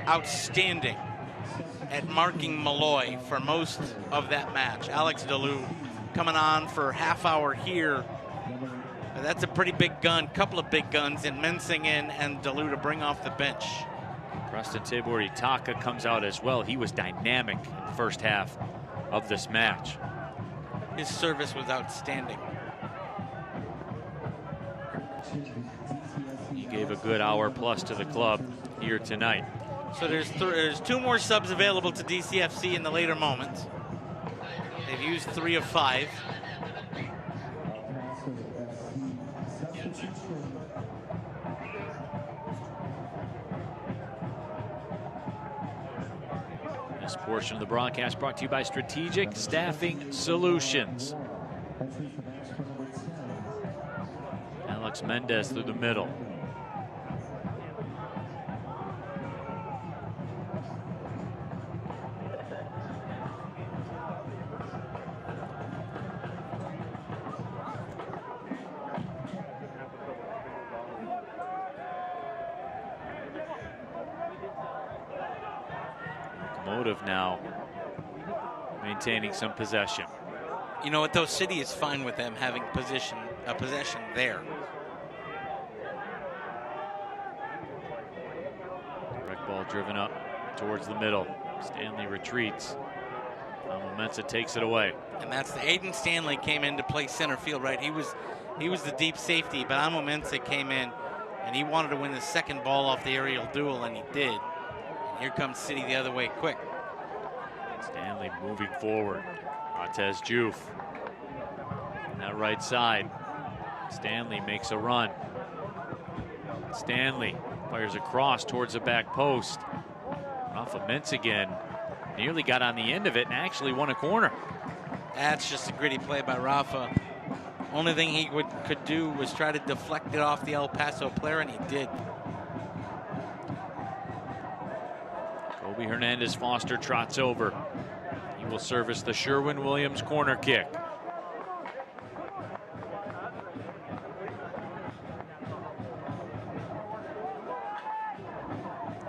outstanding at marking Malloy for most of that match. Alex DeLu coming on for a half hour here. That's a pretty big gun, couple of big guns in Mensing and DeLu to bring off the bench. Preston Tabor Itaka comes out as well. He was dynamic in the first half of this match. His service was outstanding. He gave a good hour plus to the club here tonight. So there's two more subs available to DCFC in the later moments. They've used 3 of 5. This portion of the broadcast brought to you by Strategic Staffing Solutions. Alex Mendez through the middle. Locomotive now maintaining some possession. You know what, though? City is fine with them having possession there. Direct ball driven up towards the middle. Stanley retreats. Mensa takes it away. And that's the Aiden Stanley came in to play center field, right? He was the deep safety, but Amo Mensa came in and he wanted to win the second ball off the aerial duel, and he did. And here comes City the other way quick. Stanley moving forward. Altez Juve on that right side. Stanley makes a run. Stanley fires across towards the back post. Rafa Menzigan nearly got on the end of it and actually won a corner. That's just a gritty play by Rafa. Only thing he could do was try to deflect it off the El Paso player, and he did. Kobe Hernandez-Foster trots over. He will service the Sherwin-Williams corner kick.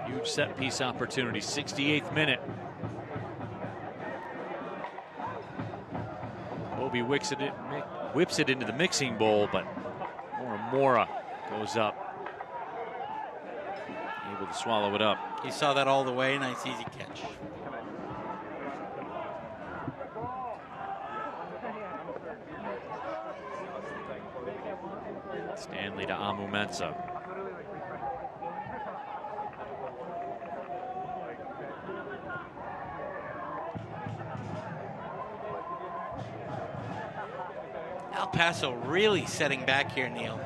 Huge set piece opportunity, 68th minute. Kobe wicks it whips it into the mixing bowl, but Mora goes up, able to swallow it up. He saw that all the way. Nice, easy catch. Stanley to Amu Mensah. El Paso really setting back here, Neil.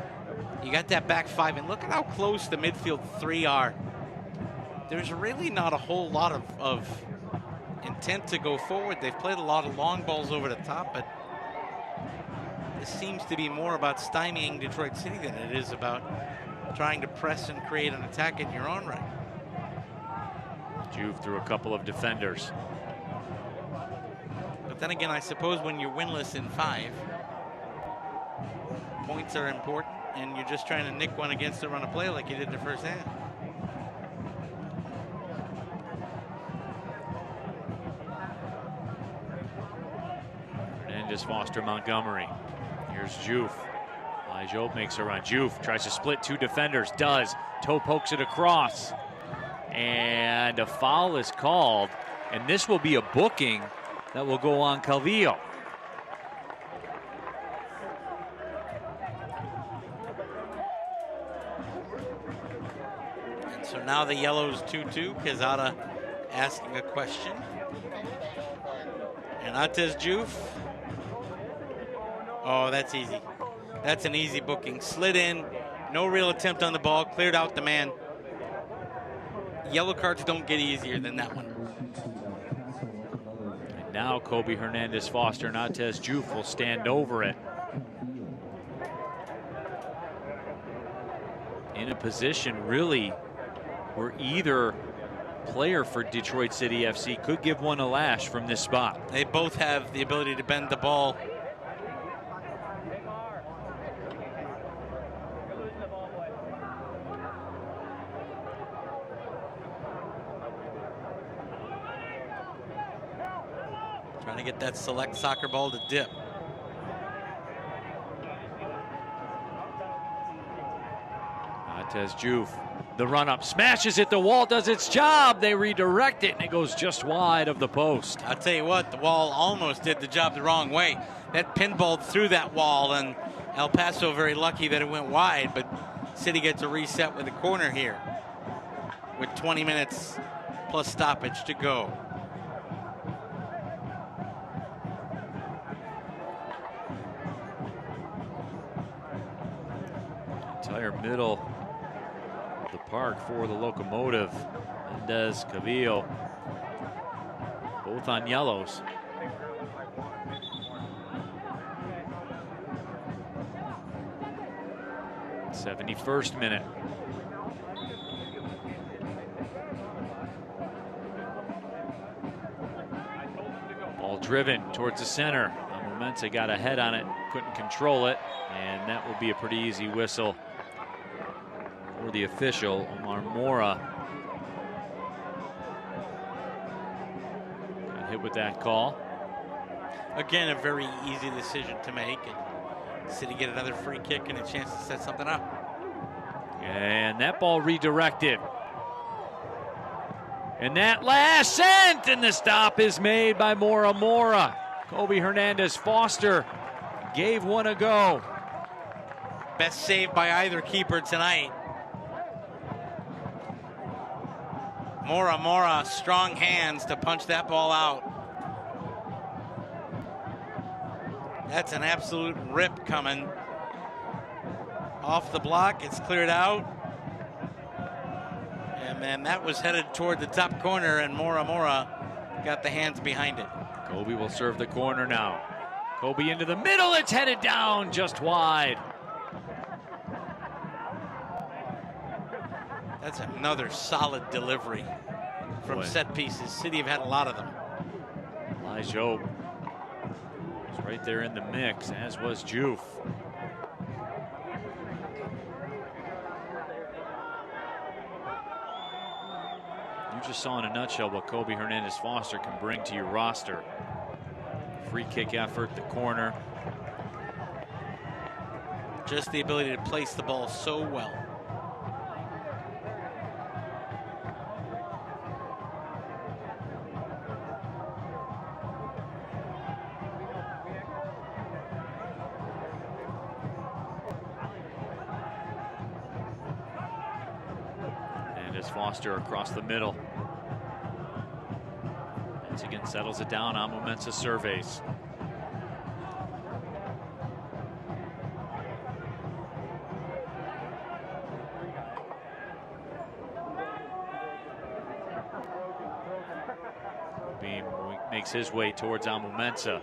You got that back five, and look at how close the midfield three are. There's really not a whole lot of intent to go forward. They've played a lot of long balls over the top, but this seems to be more about stymieing Detroit City than it is about trying to press and create an attack in your own right. Juve through a couple of defenders. But then again, I suppose when you're winless in 5, points are important, and you're just trying to nick one against the run of play like you did in the first half. Hernandez, Foster, Montgomery. Here's Juve. Job makes a run. Juve tries to split 2 defenders, does. Toe pokes it across. And a foul is called, and this will be a booking that will go on Calvillo. And so now the yellow's 2-2. Quezada asking a question. And Atez Juve. Oh, that's easy. That's an easy booking. Slid in, no real attempt on the ball, cleared out the man. Yellow cards don't get easier than that one. And now Kobe Hernandez Foster and Atez Juve will stand over it. In a position really where either player for Detroit City FC could give one a lash from this spot. They both have the ability to bend the ball. Trying to get that select soccer ball to dip. Atez Juve, the run up, smashes it, the wall does its job. They redirect it and it goes just wide of the post. I'll tell you what, the wall almost did the job the wrong way. That pinballed through that wall, and El Paso very lucky that it went wide, but City gets a reset with a corner here with 20 minutes plus stoppage to go. Entire middle of the park for the Locomotive. Mendez, Calvillo, both on yellows. '71st minute. Ball driven towards the center. Mensah got a head on it, couldn't control it, and that will be a pretty easy whistle for the official, Omar Mora. Got hit with that call. Again, a very easy decision to make, and City get another free kick and a chance to set something up. And that ball redirected. And that last sent, and the stop is made by Mora. Kobe Hernandez Foster gave one a go. Best save by either keeper tonight. Mora, strong hands to punch that ball out. That's an absolute rip coming. Off the block, it's cleared out. And man, that was headed toward the top corner, and Mora got the hands behind it. Kobe will serve the corner now. Kobe into the middle, it's headed down just wide. That's another solid delivery from set pieces. City have had a lot of them. Job was right there in the mix, as was Juve. You just saw in a nutshell what Kobe Hernandez Foster can bring to your roster. Free kick effort, the corner. Just the ability to place the ball so well. And as Foster across the middle. Once again settles it down on Momensa surveys. Beam makes his way towards Amumensa.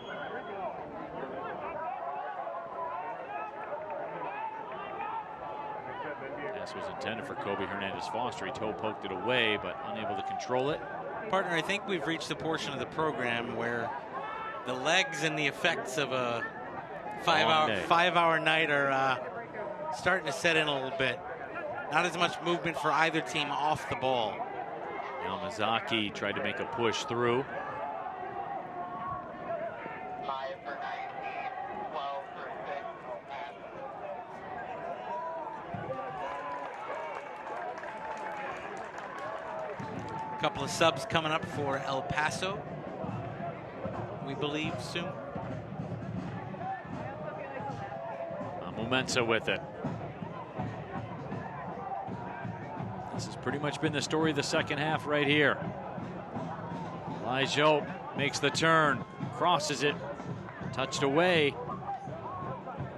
Pass was intended for Kobe Hernandez-Foster. He toe poked it away, but unable to control it. Partner, I think we've reached the portion of the program where the legs and the effects of a five-hour night are starting to set in a little bit. Not as much movement for either team off the ball. Yamazaki tried to make a push through. A couple of subs coming up for El Paso, we believe, soon. Momensa with it. This has pretty much been the story of the second half right here. Elijah makes the turn, crosses it, touched away.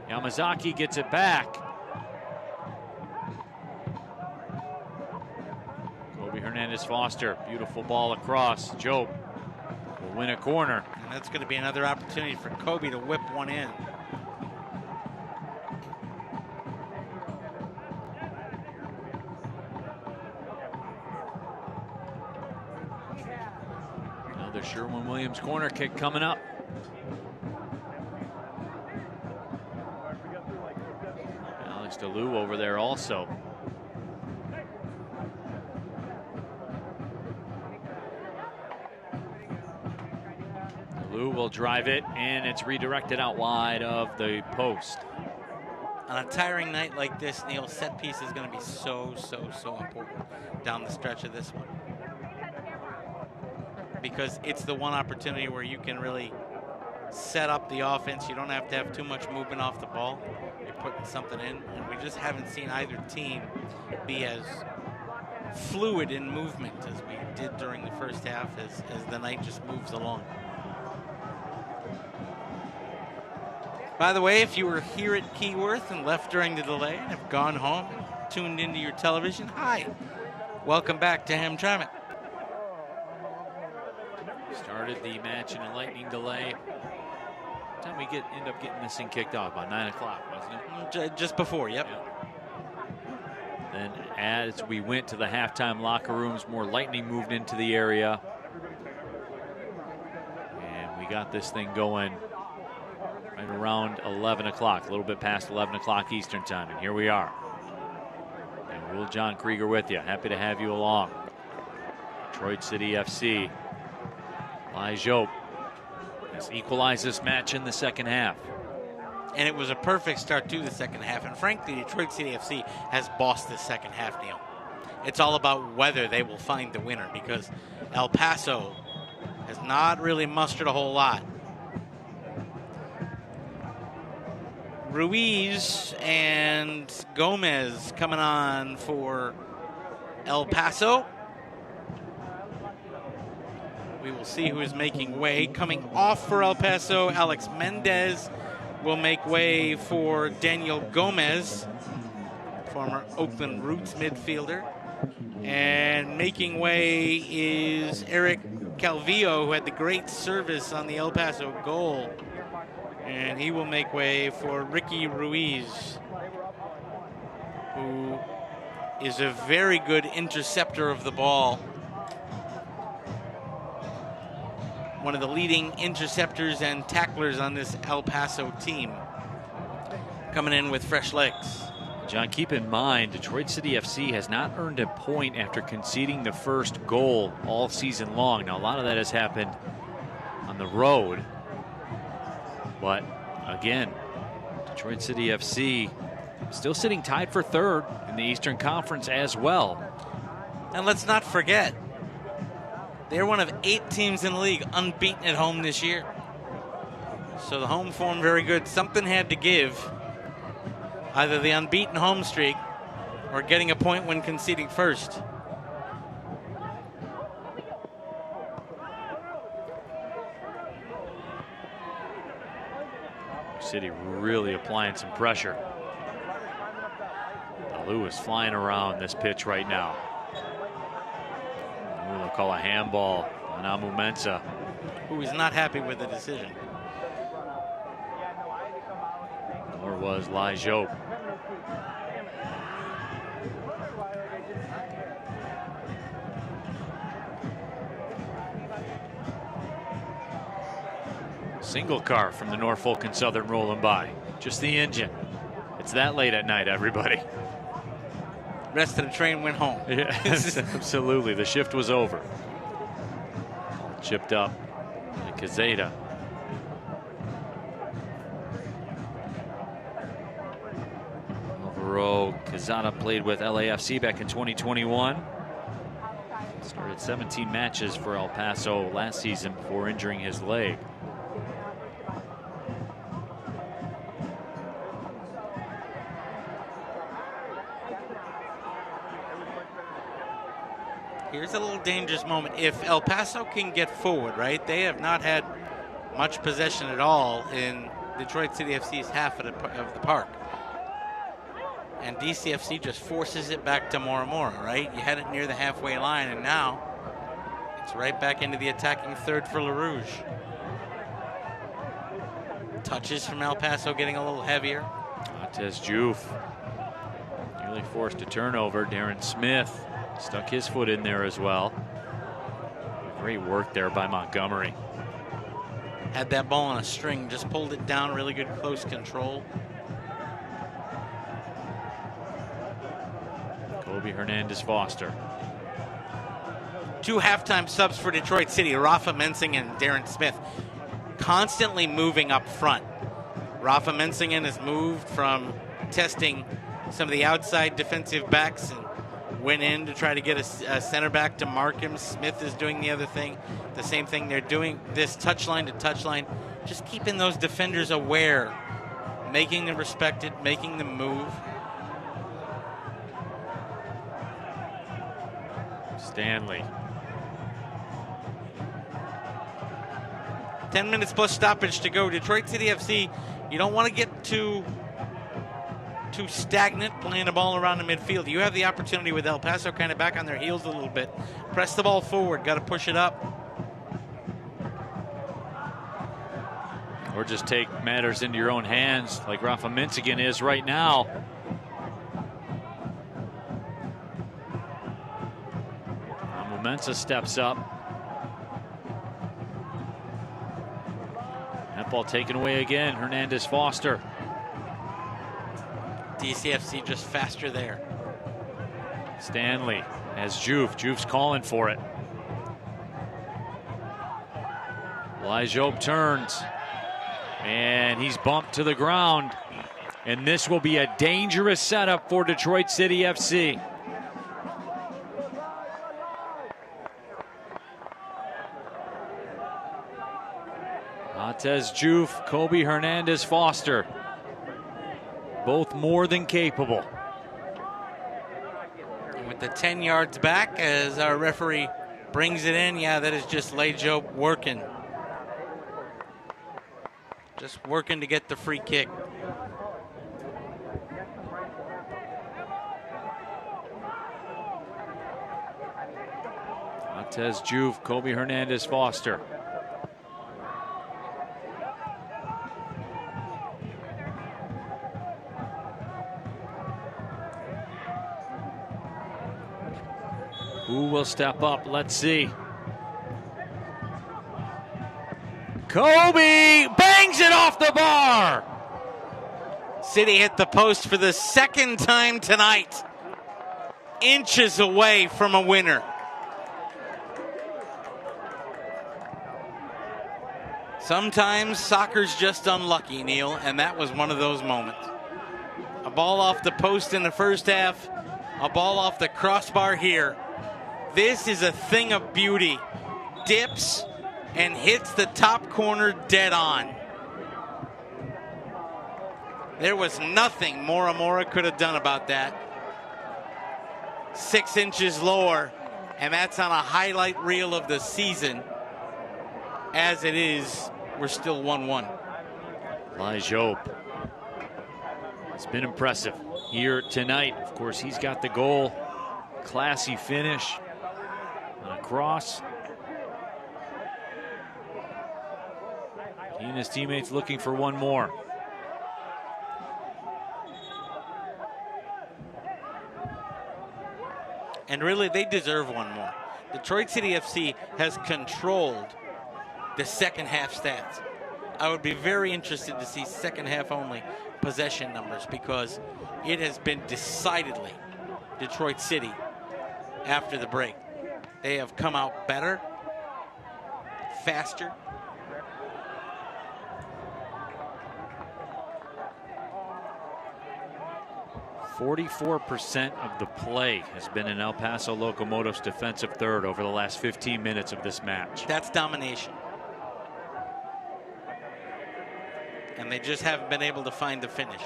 Yamazaki gets it back. Kobe Hernandez-Foster, beautiful ball across. Joe will win a corner. And that's going to be another opportunity for Kobe to whip one in. Another Sherwin-Williams corner kick coming up. Alex DeLue over there also. DeLue will drive it, and it's redirected out wide of the post. On a tiring night like this, Neil, set piece is going to be so important down the stretch of this one. Because it's the one opportunity where you can really set up the offense. You don't have to have too much movement off the ball. You're putting something in, and we just haven't seen either team be as fluid in movement as we did during the first half as the night just moves along. By the way, if you were here at Keyworth and left during the delay and have gone home, tuned into your television, hi. Welcome back to Hamtramck. Started the match in a lightning delay. What time we end up getting this thing kicked off? About 9 o'clock, wasn't it? Just before, yep. Then as we went to the halftime locker rooms, more lightning moved into the area. And we got this thing going right around 11 o'clock, a little bit past 11 o'clock Eastern time. And here we are. And Will John Krieger with you. Happy to have you along. Detroit City FC. Elijah has equalized this match in the second half. And it was a perfect start to the second half. And frankly, Detroit City FC has bossed the second half, Neil. It's all about whether they will find the winner, because El Paso has not really mustered a whole lot. Ruiz and Gomez coming on for El Paso. We will see who is making way. Coming off for El Paso, Alex Mendez will make way for Daniel Gomez, former Oakland Roots midfielder. And making way is Eric Calvillo, who had the great service on the El Paso goal. And he will make way for Ricky Ruiz, who is a very good interceptor of the ball. One of the leading interceptors and tacklers on this El Paso team, coming in with fresh legs. John, keep in mind, Detroit City FC has not earned a point after conceding the first goal all season long. Now, a lot of that has happened on the road. But, again, Detroit City FC still sitting tied for third in the Eastern Conference as well. And let's not forget, they're one of 8 teams in the league unbeaten at home this year. So the home form very good. Something had to give, either the unbeaten home streak or getting a point when conceding first. City really applying some pressure. Lewis flying around this pitch right now. They'll call a handball on Amu Mensah, who is not happy with the decision. Nor was Lai Jobe. Single car from the Norfolk and Southern rolling by. Just the engine. It's that late at night, everybody. Rest of the train went home. Yes, absolutely. The shift was over. Chipped up to Kazeta. Alvaro Quezada played with LAFC back in 2021. Started 17 matches for El Paso last season before injuring his leg. Here's a little dangerous moment. If El Paso can get forward, right? They have not had much possession at all in Detroit City FC's half of the park. And DCFC just forces it back to Mora Mora, right? You had it near the halfway line, and now it's right back into the attacking third for La Rouge. Touches from El Paso getting a little heavier. Montez Juve nearly forced a turnover. Darren Smith stuck his foot in there as well. Great work there by Montgomery. Had that ball on a string, just pulled it down, really good close control. Kobe Hernandez Foster. 2 halftime subs for Detroit City, Rafa Mensingen and Darren Smith, constantly moving up front. Rafa Mensingen has moved from testing some of the outside defensive backs and went in to try to get a center back to mark him. Smith is doing the other thing, the same thing. They're doing this touchline to touchline, just keeping those defenders aware, making them respected, making them move. Stanley. 10 minutes plus stoppage to go. Detroit City FC, you don't want to get too stagnant playing the ball around the midfield. You have the opportunity with El Paso kind of back on their heels a little bit. Press the ball forward, got to push it up. Or just take matters into your own hands like Rafa Mensingen is right now. Amu Mensah steps up. That ball taken away again. Hernandez Foster. DCFC just faster there. Stanley has Juve. Juve's calling for it. Lai Jobe turns. And he's bumped to the ground. And this will be a dangerous setup for Detroit City FC. Montez Juve, Kobe Hernandez Foster. Both more than capable. And with the 10 yards back as our referee brings it in, yeah, that is just Lai Jobe working. Just working to get the free kick. Montez Juve, Kobe Hernandez Foster. Who will step up? Let's see. Kobe bangs it off the bar. City hit the post for the second time tonight. Inches away from a winner. Sometimes soccer's just unlucky, Neil, and that was one of those moments. A ball off the post in the first half, a ball off the crossbar here. This is a thing of beauty. Dips and hits the top corner dead on. There was nothing Moramora could have done about that. 6 inches lower, and that's on a highlight reel of the season. As it is, we're still 1-1. Job. It's been impressive here tonight. Of course, he's got the goal. Classy finish on a cross. He and his teammates looking for one more. And really, they deserve one more. Detroit City FC has controlled the second half stats. I would be very interested to see second half only possession numbers, because it has been decidedly Detroit City after the break. They have come out better, faster. .44% of the play has been in El Paso Locomotive's defensive third over the last 15 minutes of this match. That's domination. And they just haven't been able to find the finish.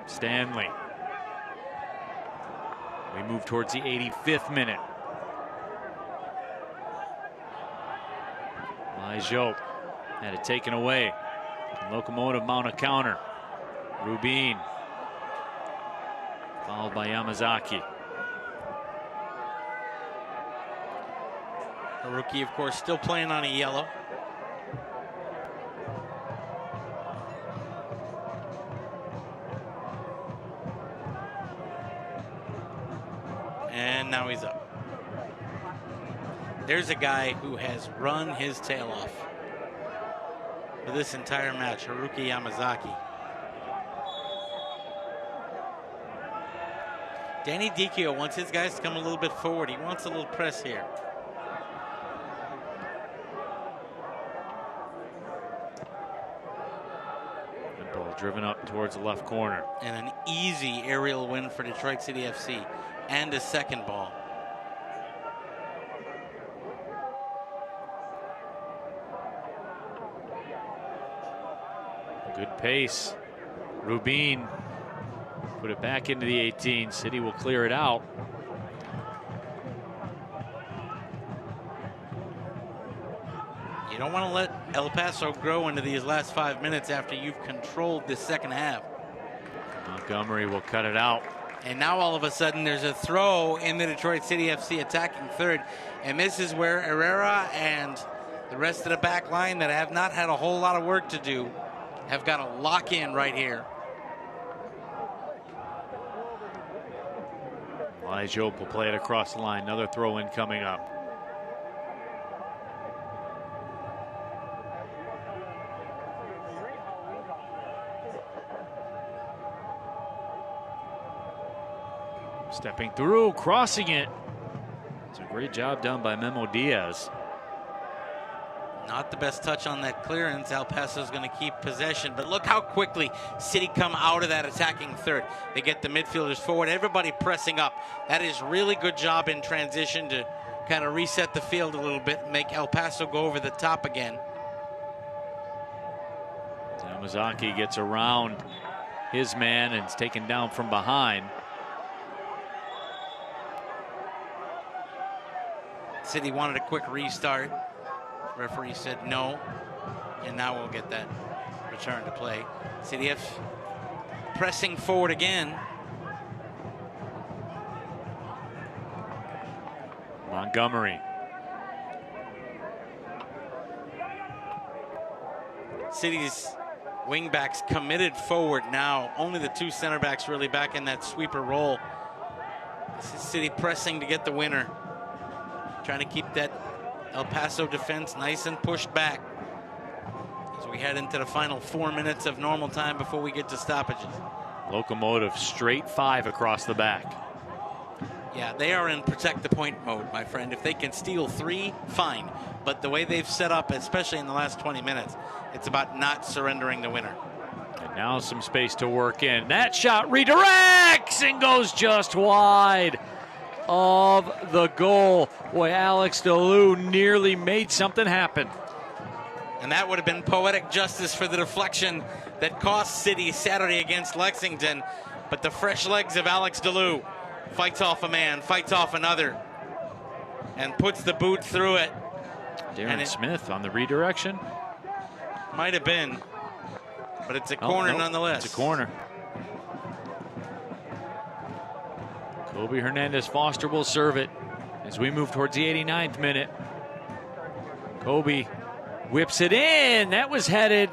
Stanley. We move towards the 85th minute. Job had it taken away. Locomotive mount a counter. Rubin. Followed by Yamazaki. A rookie, of course, still playing on a yellow. And now he's up. There's a guy who has run his tail off for this entire match, Haruki Yamazaki. Danny Dicchio wants his guys to come a little bit forward. He wants a little press here. The ball driven up towards the left corner. And an easy aerial win for Detroit City FC, and a second ball. Good pace. Rubin put it back into the 18. City will clear it out. You don't want to let El Paso grow into these last 5 minutes after you've controlled this second half. Montgomery will cut it out. And now all of a sudden there's a throw in the Detroit City FC attacking third. And this is where Herrera and the rest of the back line that have not had a whole lot of work to do have got to lock in right here. Job will play it across the line. Another throw in coming up. Stepping through, crossing it. It's a great job done by Memo Diaz. Not the best touch on that clearance. El Paso's going to keep possession, but look how quickly City come out of that attacking third. They get the midfielders forward, everybody pressing up. That is really good job in transition to kind of reset the field a little bit, make El Paso go over the top again. Yamazaki gets around his man and is taken down from behind. City wanted a quick restart. Referee said no, and now we'll get that return to play. CDF pressing forward again. Montgomery. City's wingbacks committed forward now. Only the two center backs really back in that sweeper role. This is City pressing to get the winner. Trying to keep that El Paso defense nice and pushed back as we head into the final 4 minutes of normal time before we get to stoppages. Locomotive straight 5 across the back. Yeah, they are in protect the point mode, my friend. If they can steal 3, fine. But the way they've set up, especially in the last 20 minutes, it's about not surrendering the winner. And now some space to work in. That shot redirects and goes just wide of the goal. Boy, Alex DeLu nearly made something happen. And that would have been poetic justice for the deflection that cost City Saturday against Lexington. But the fresh legs of Alex DeLu fights off a man, fights off another, and puts the boot through it. Darren Smith on the redirection. Might have been, but it's a corner nonetheless. It's a corner. Kobe Hernandez Foster will serve it as we move towards the 89th minute. Kobe whips it in. That was headed,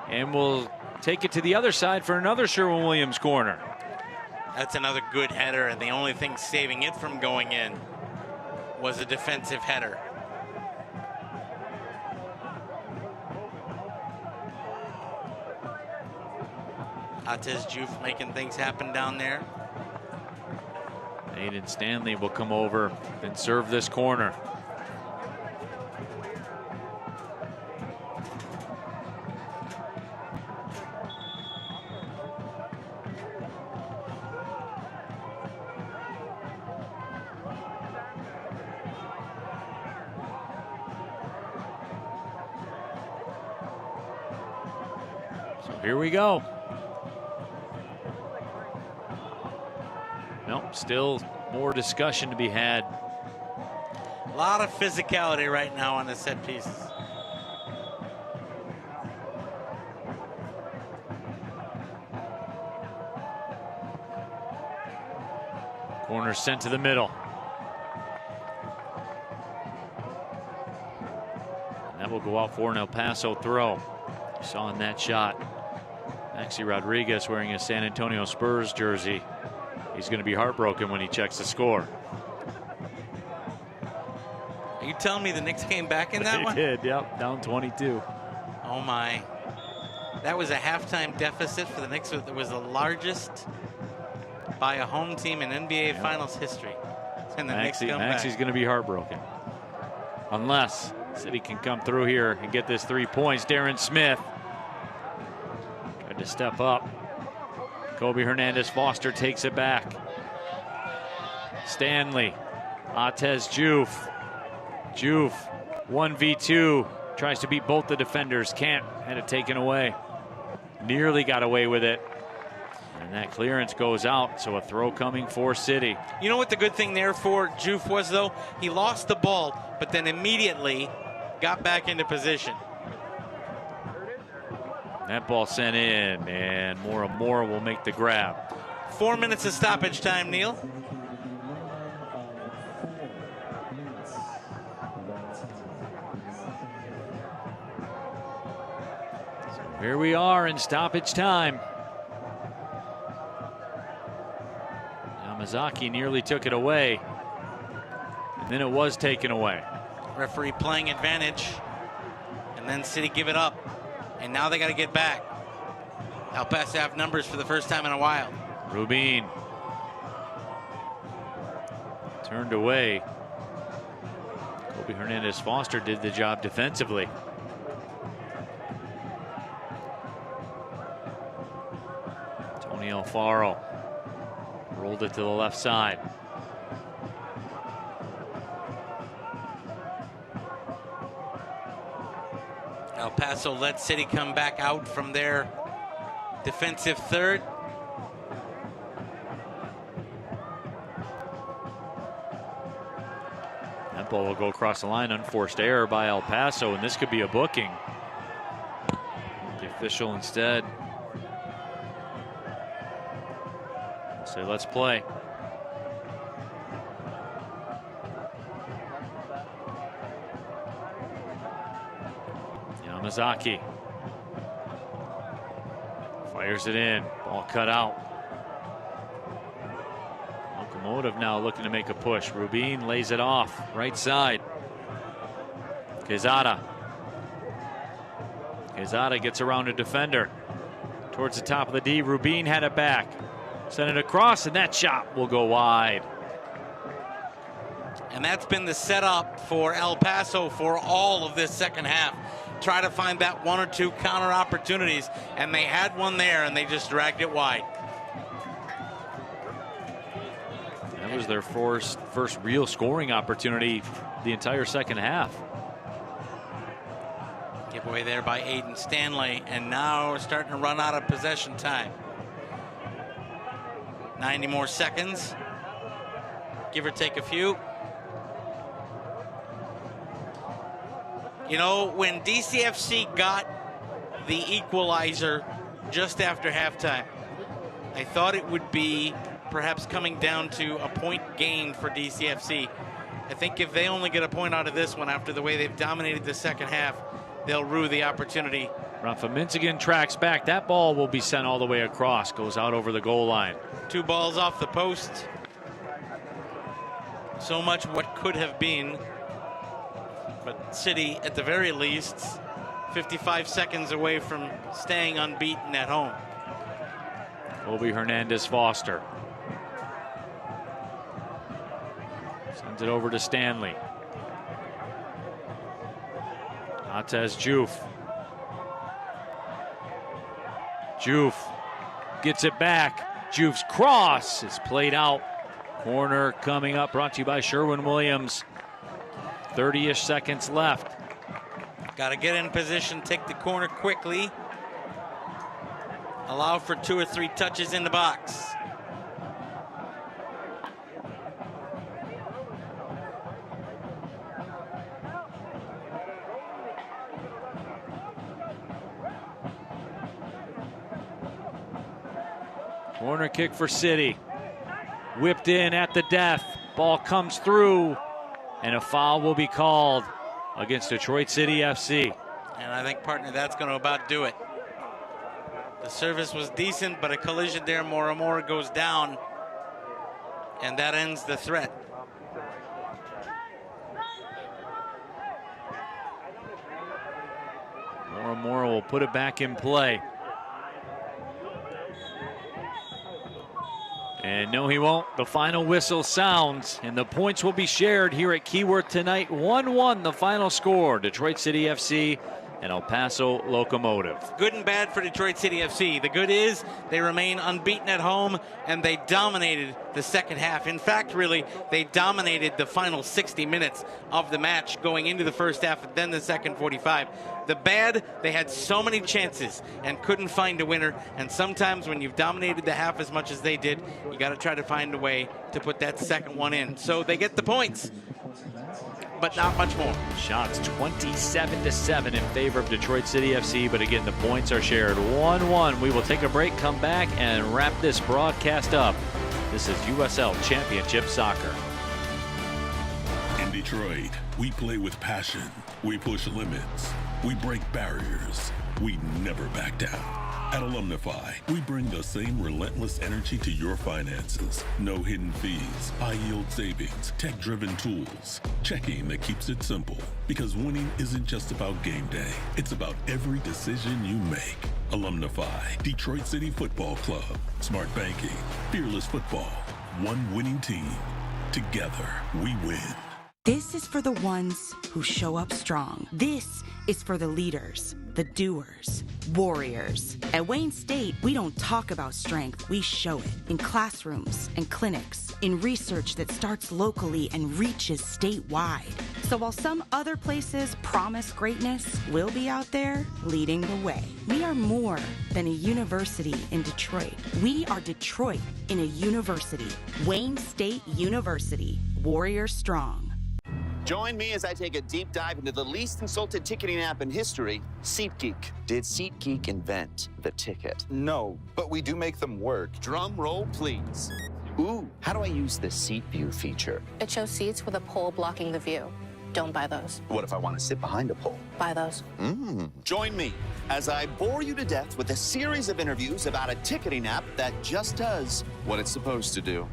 and will take it to the other side for another Sherwin-Williams corner. That's another good header, and the only thing saving it from going in was a defensive header. Atez Juve making things happen down there. Aiden Stanley will come over and serve this corner. So here we go. Nope, still more discussion to be had. A lot of physicality right now on the set pieces. Corner sent to the middle. And that will go out for an El Paso throw. You saw in that shot, Maxi Rodriguez wearing a San Antonio Spurs jersey. He's going to be heartbroken when he checks the score. Are you telling me the Knicks came back in that one? They did, yep, down 22. Oh my. That was a halftime deficit for the Knicks. It was the largest by a home team in NBA Finals history. And the Knicks come back. Maxi's going to be heartbroken. Unless City can come through here and get this 3 points. Darren Smith tried to step up. Kobe Hernandez Foster takes it back. Stanley, Atez Juve. Juve, 1v2, tries to beat both the defenders, can't, had it taken away. Nearly got away with it. And that clearance goes out, so a throw coming for City. You know what the good thing there for Juve was, though? He lost the ball, but then immediately got back into position. That ball sent in, and Mora will make the grab. 4 minutes of stoppage time, Neil. So here we are in stoppage time. Yamazaki nearly took it away, and then it was taken away. Referee playing advantage, and then City give it up. And now they got to get back. El Paso have numbers for the first time in a while. Rubin turned away. Kobe Hernandez Foster did the job defensively. Tony Alfaro rolled it to the left side. El Paso let City come back out from their defensive third. That ball will go across the line, unforced error by El Paso, and this could be a booking. The official instead say, let's play. Yamazaki fires it in, ball cut out. Locomotive now looking to make a push. Rubin lays it off, right side. Quezada gets around a defender towards the top of the D. Rubin had it back, sent it across, and that shot will go wide. And that's been the setup for El Paso for all of this second half. Try to find that one or two counter opportunities, and they had one there, and they just dragged it wide. That was their first real scoring opportunity the entire second half. Giveaway there by Aiden Stanley, and now we're starting to run out of possession time. 90 more seconds, give or take a few. You know, when DCFC got the equalizer just after halftime, I thought it would be perhaps coming down to a point gain for DCFC. I think if they only get a point out of this one after the way they've dominated the second half, they'll rue the opportunity. Rafa Minzigan tracks back. That ball will be sent all the way across, goes out over the goal line. 2 balls off the post. So much what could have been. But City, at the very least, 55 seconds away from staying unbeaten at home. Kobe Hernandez-Foster sends it over to Stanley. Natez Juf. Juf gets it back. Juf's cross is played out. Corner coming up, brought to you by Sherwin-Williams. 30-ish seconds left. Got to get in position, take the corner quickly. Allow for 2 or 3 touches in the box. Corner kick for City. Whipped in at the death. Ball comes through, and a foul will be called against Detroit City FC. And I think, partner, that's going to about do it. The service was decent, but a collision there. Moramora goes down, and that ends the threat. Moramora will put it back in play. And no, he won't. The final whistle sounds, and the points will be shared here at Keyworth tonight. 1-1 the final score. Detroit City FC and El Paso Locomotive. Good and bad for Detroit City FC. The good is they remain unbeaten at home, and they dominated the second half. In fact, really, they dominated the final 60 minutes of the match going into the first half and then the second 45. The bad, they had so many chances and couldn't find a winner. And sometimes when you've dominated the half as much as they did, you got to try to find a way to put that second one in. So they get the points, but not much more. Shots 27-7 in favor of Detroit City FC, but again, the points are shared 1-1. We will take a break, come back, and wrap this broadcast up. This is USL Championship Soccer. In Detroit, we play with passion. We push limits. We break barriers. We never back down. At Alumnify, we bring the same relentless energy to your finances. No hidden fees, high-yield savings, tech-driven tools. Checking that keeps it simple. Because winning isn't just about game day. It's about every decision you make. Alumnify, Detroit City Football Club. Smart banking, fearless football. One winning team. Together, we win. This is for the ones who show up strong. This is for the leaders, the doers, warriors. At Wayne State, we don't talk about strength, we show it in classrooms and clinics, in research that starts locally and reaches statewide. So while some other places promise greatness, we'll be out there leading the way. We are more than a university in Detroit. We are Detroit in a university. Wayne State University, Warrior Strong. Join me as I take a deep dive into the least insulted ticketing app in history, SeatGeek. Did SeatGeek invent the ticket? No, but we do make them work. Drum roll, please. Ooh, how do I use the Seat View feature? It shows seats with a pole blocking the view. Don't buy those. What if I want to sit behind a pole? Buy those. Join me as I bore you to death with a series of interviews about a ticketing app that just does what it's supposed to do.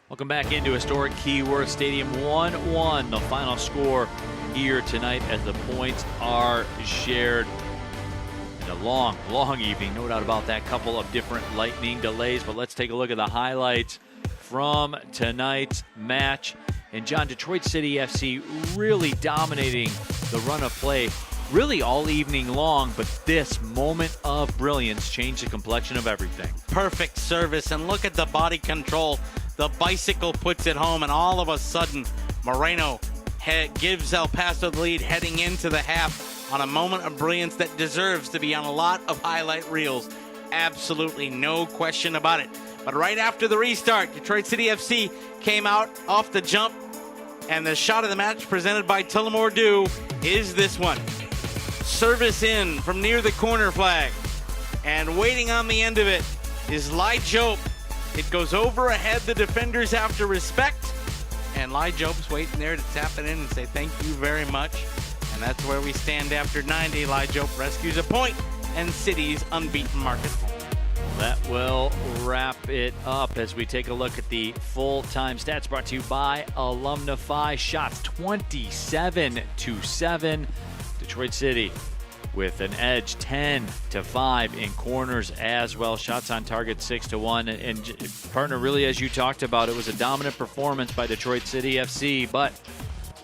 Welcome back into historic Keyworth Stadium. 1-1 the final score here tonight as the points are shared. And a long, long evening, no doubt about that. Couple of different lightning delays, but let's take a look at the highlights from tonight's match. And John, Detroit City FC really dominating the run of play really all evening long, but this moment of brilliance changed the complexion of everything. Perfect service, and look at the body control. The bicycle puts it home, and all of a sudden, Moreno gives El Paso the lead heading into the half on a moment of brilliance that deserves to be on a lot of highlight reels. Absolutely no question about it. But right after the restart, Detroit City FC came out off the jump, and the shot of the match presented by Tullamore Dew is this one. Service in from near the corner flag, and waiting on the end of it is Lai Jope. It goes over ahead the defenders after respect, and Lai Jope's waiting there to tap it in and say thank you very much. And that's where we stand after 90. Lai Jope rescues a point, and City's unbeaten mark at home. That will wrap it up as we take a look at the full-time stats brought to you by Alumnify. Shots 27-7. Detroit City with an edge 10-5 in corners as well. Shots on target 6-1. And partner, really, as you talked about, it was a dominant performance by Detroit City FC, but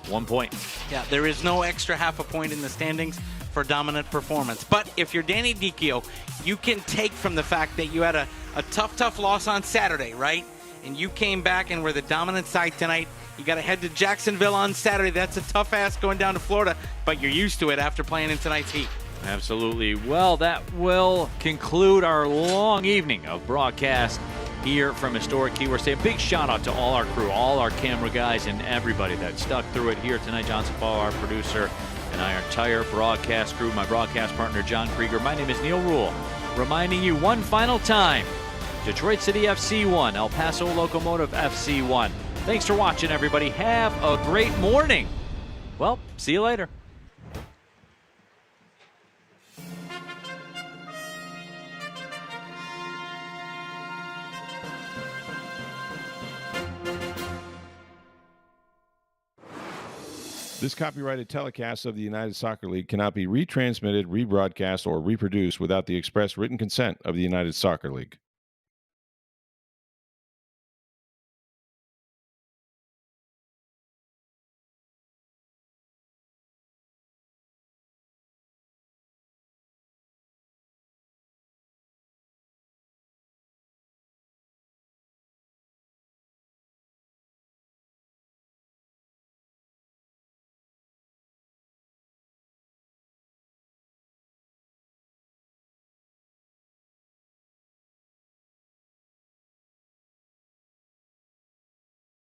1 point. Yeah, there is no extra half a point in the standings for dominant performance. But if you're Danny Dicchio, you can take from the fact that you had a tough loss on Saturday, right? And you came back and were the dominant side tonight. You got to head to Jacksonville on Saturday. That's a tough ask going down to Florida, but you're used to it after playing in tonight's heat. Absolutely. Well, that will conclude our long evening of broadcast here from historic Key West. A big shout out to all our crew, all our camera guys, and everybody that stuck through it here tonight. Johnson Paul, our producer, and our entire broadcast crew, my broadcast partner, John Krieger. My name is Neil Rule, reminding you one final time, Detroit City FC 1, El Paso Locomotive FC 1. Thanks for watching, everybody. Have a great morning. Well, see you later. This copyrighted telecast of the United Soccer League cannot be retransmitted, rebroadcast, or reproduced without the express written consent of the United Soccer League.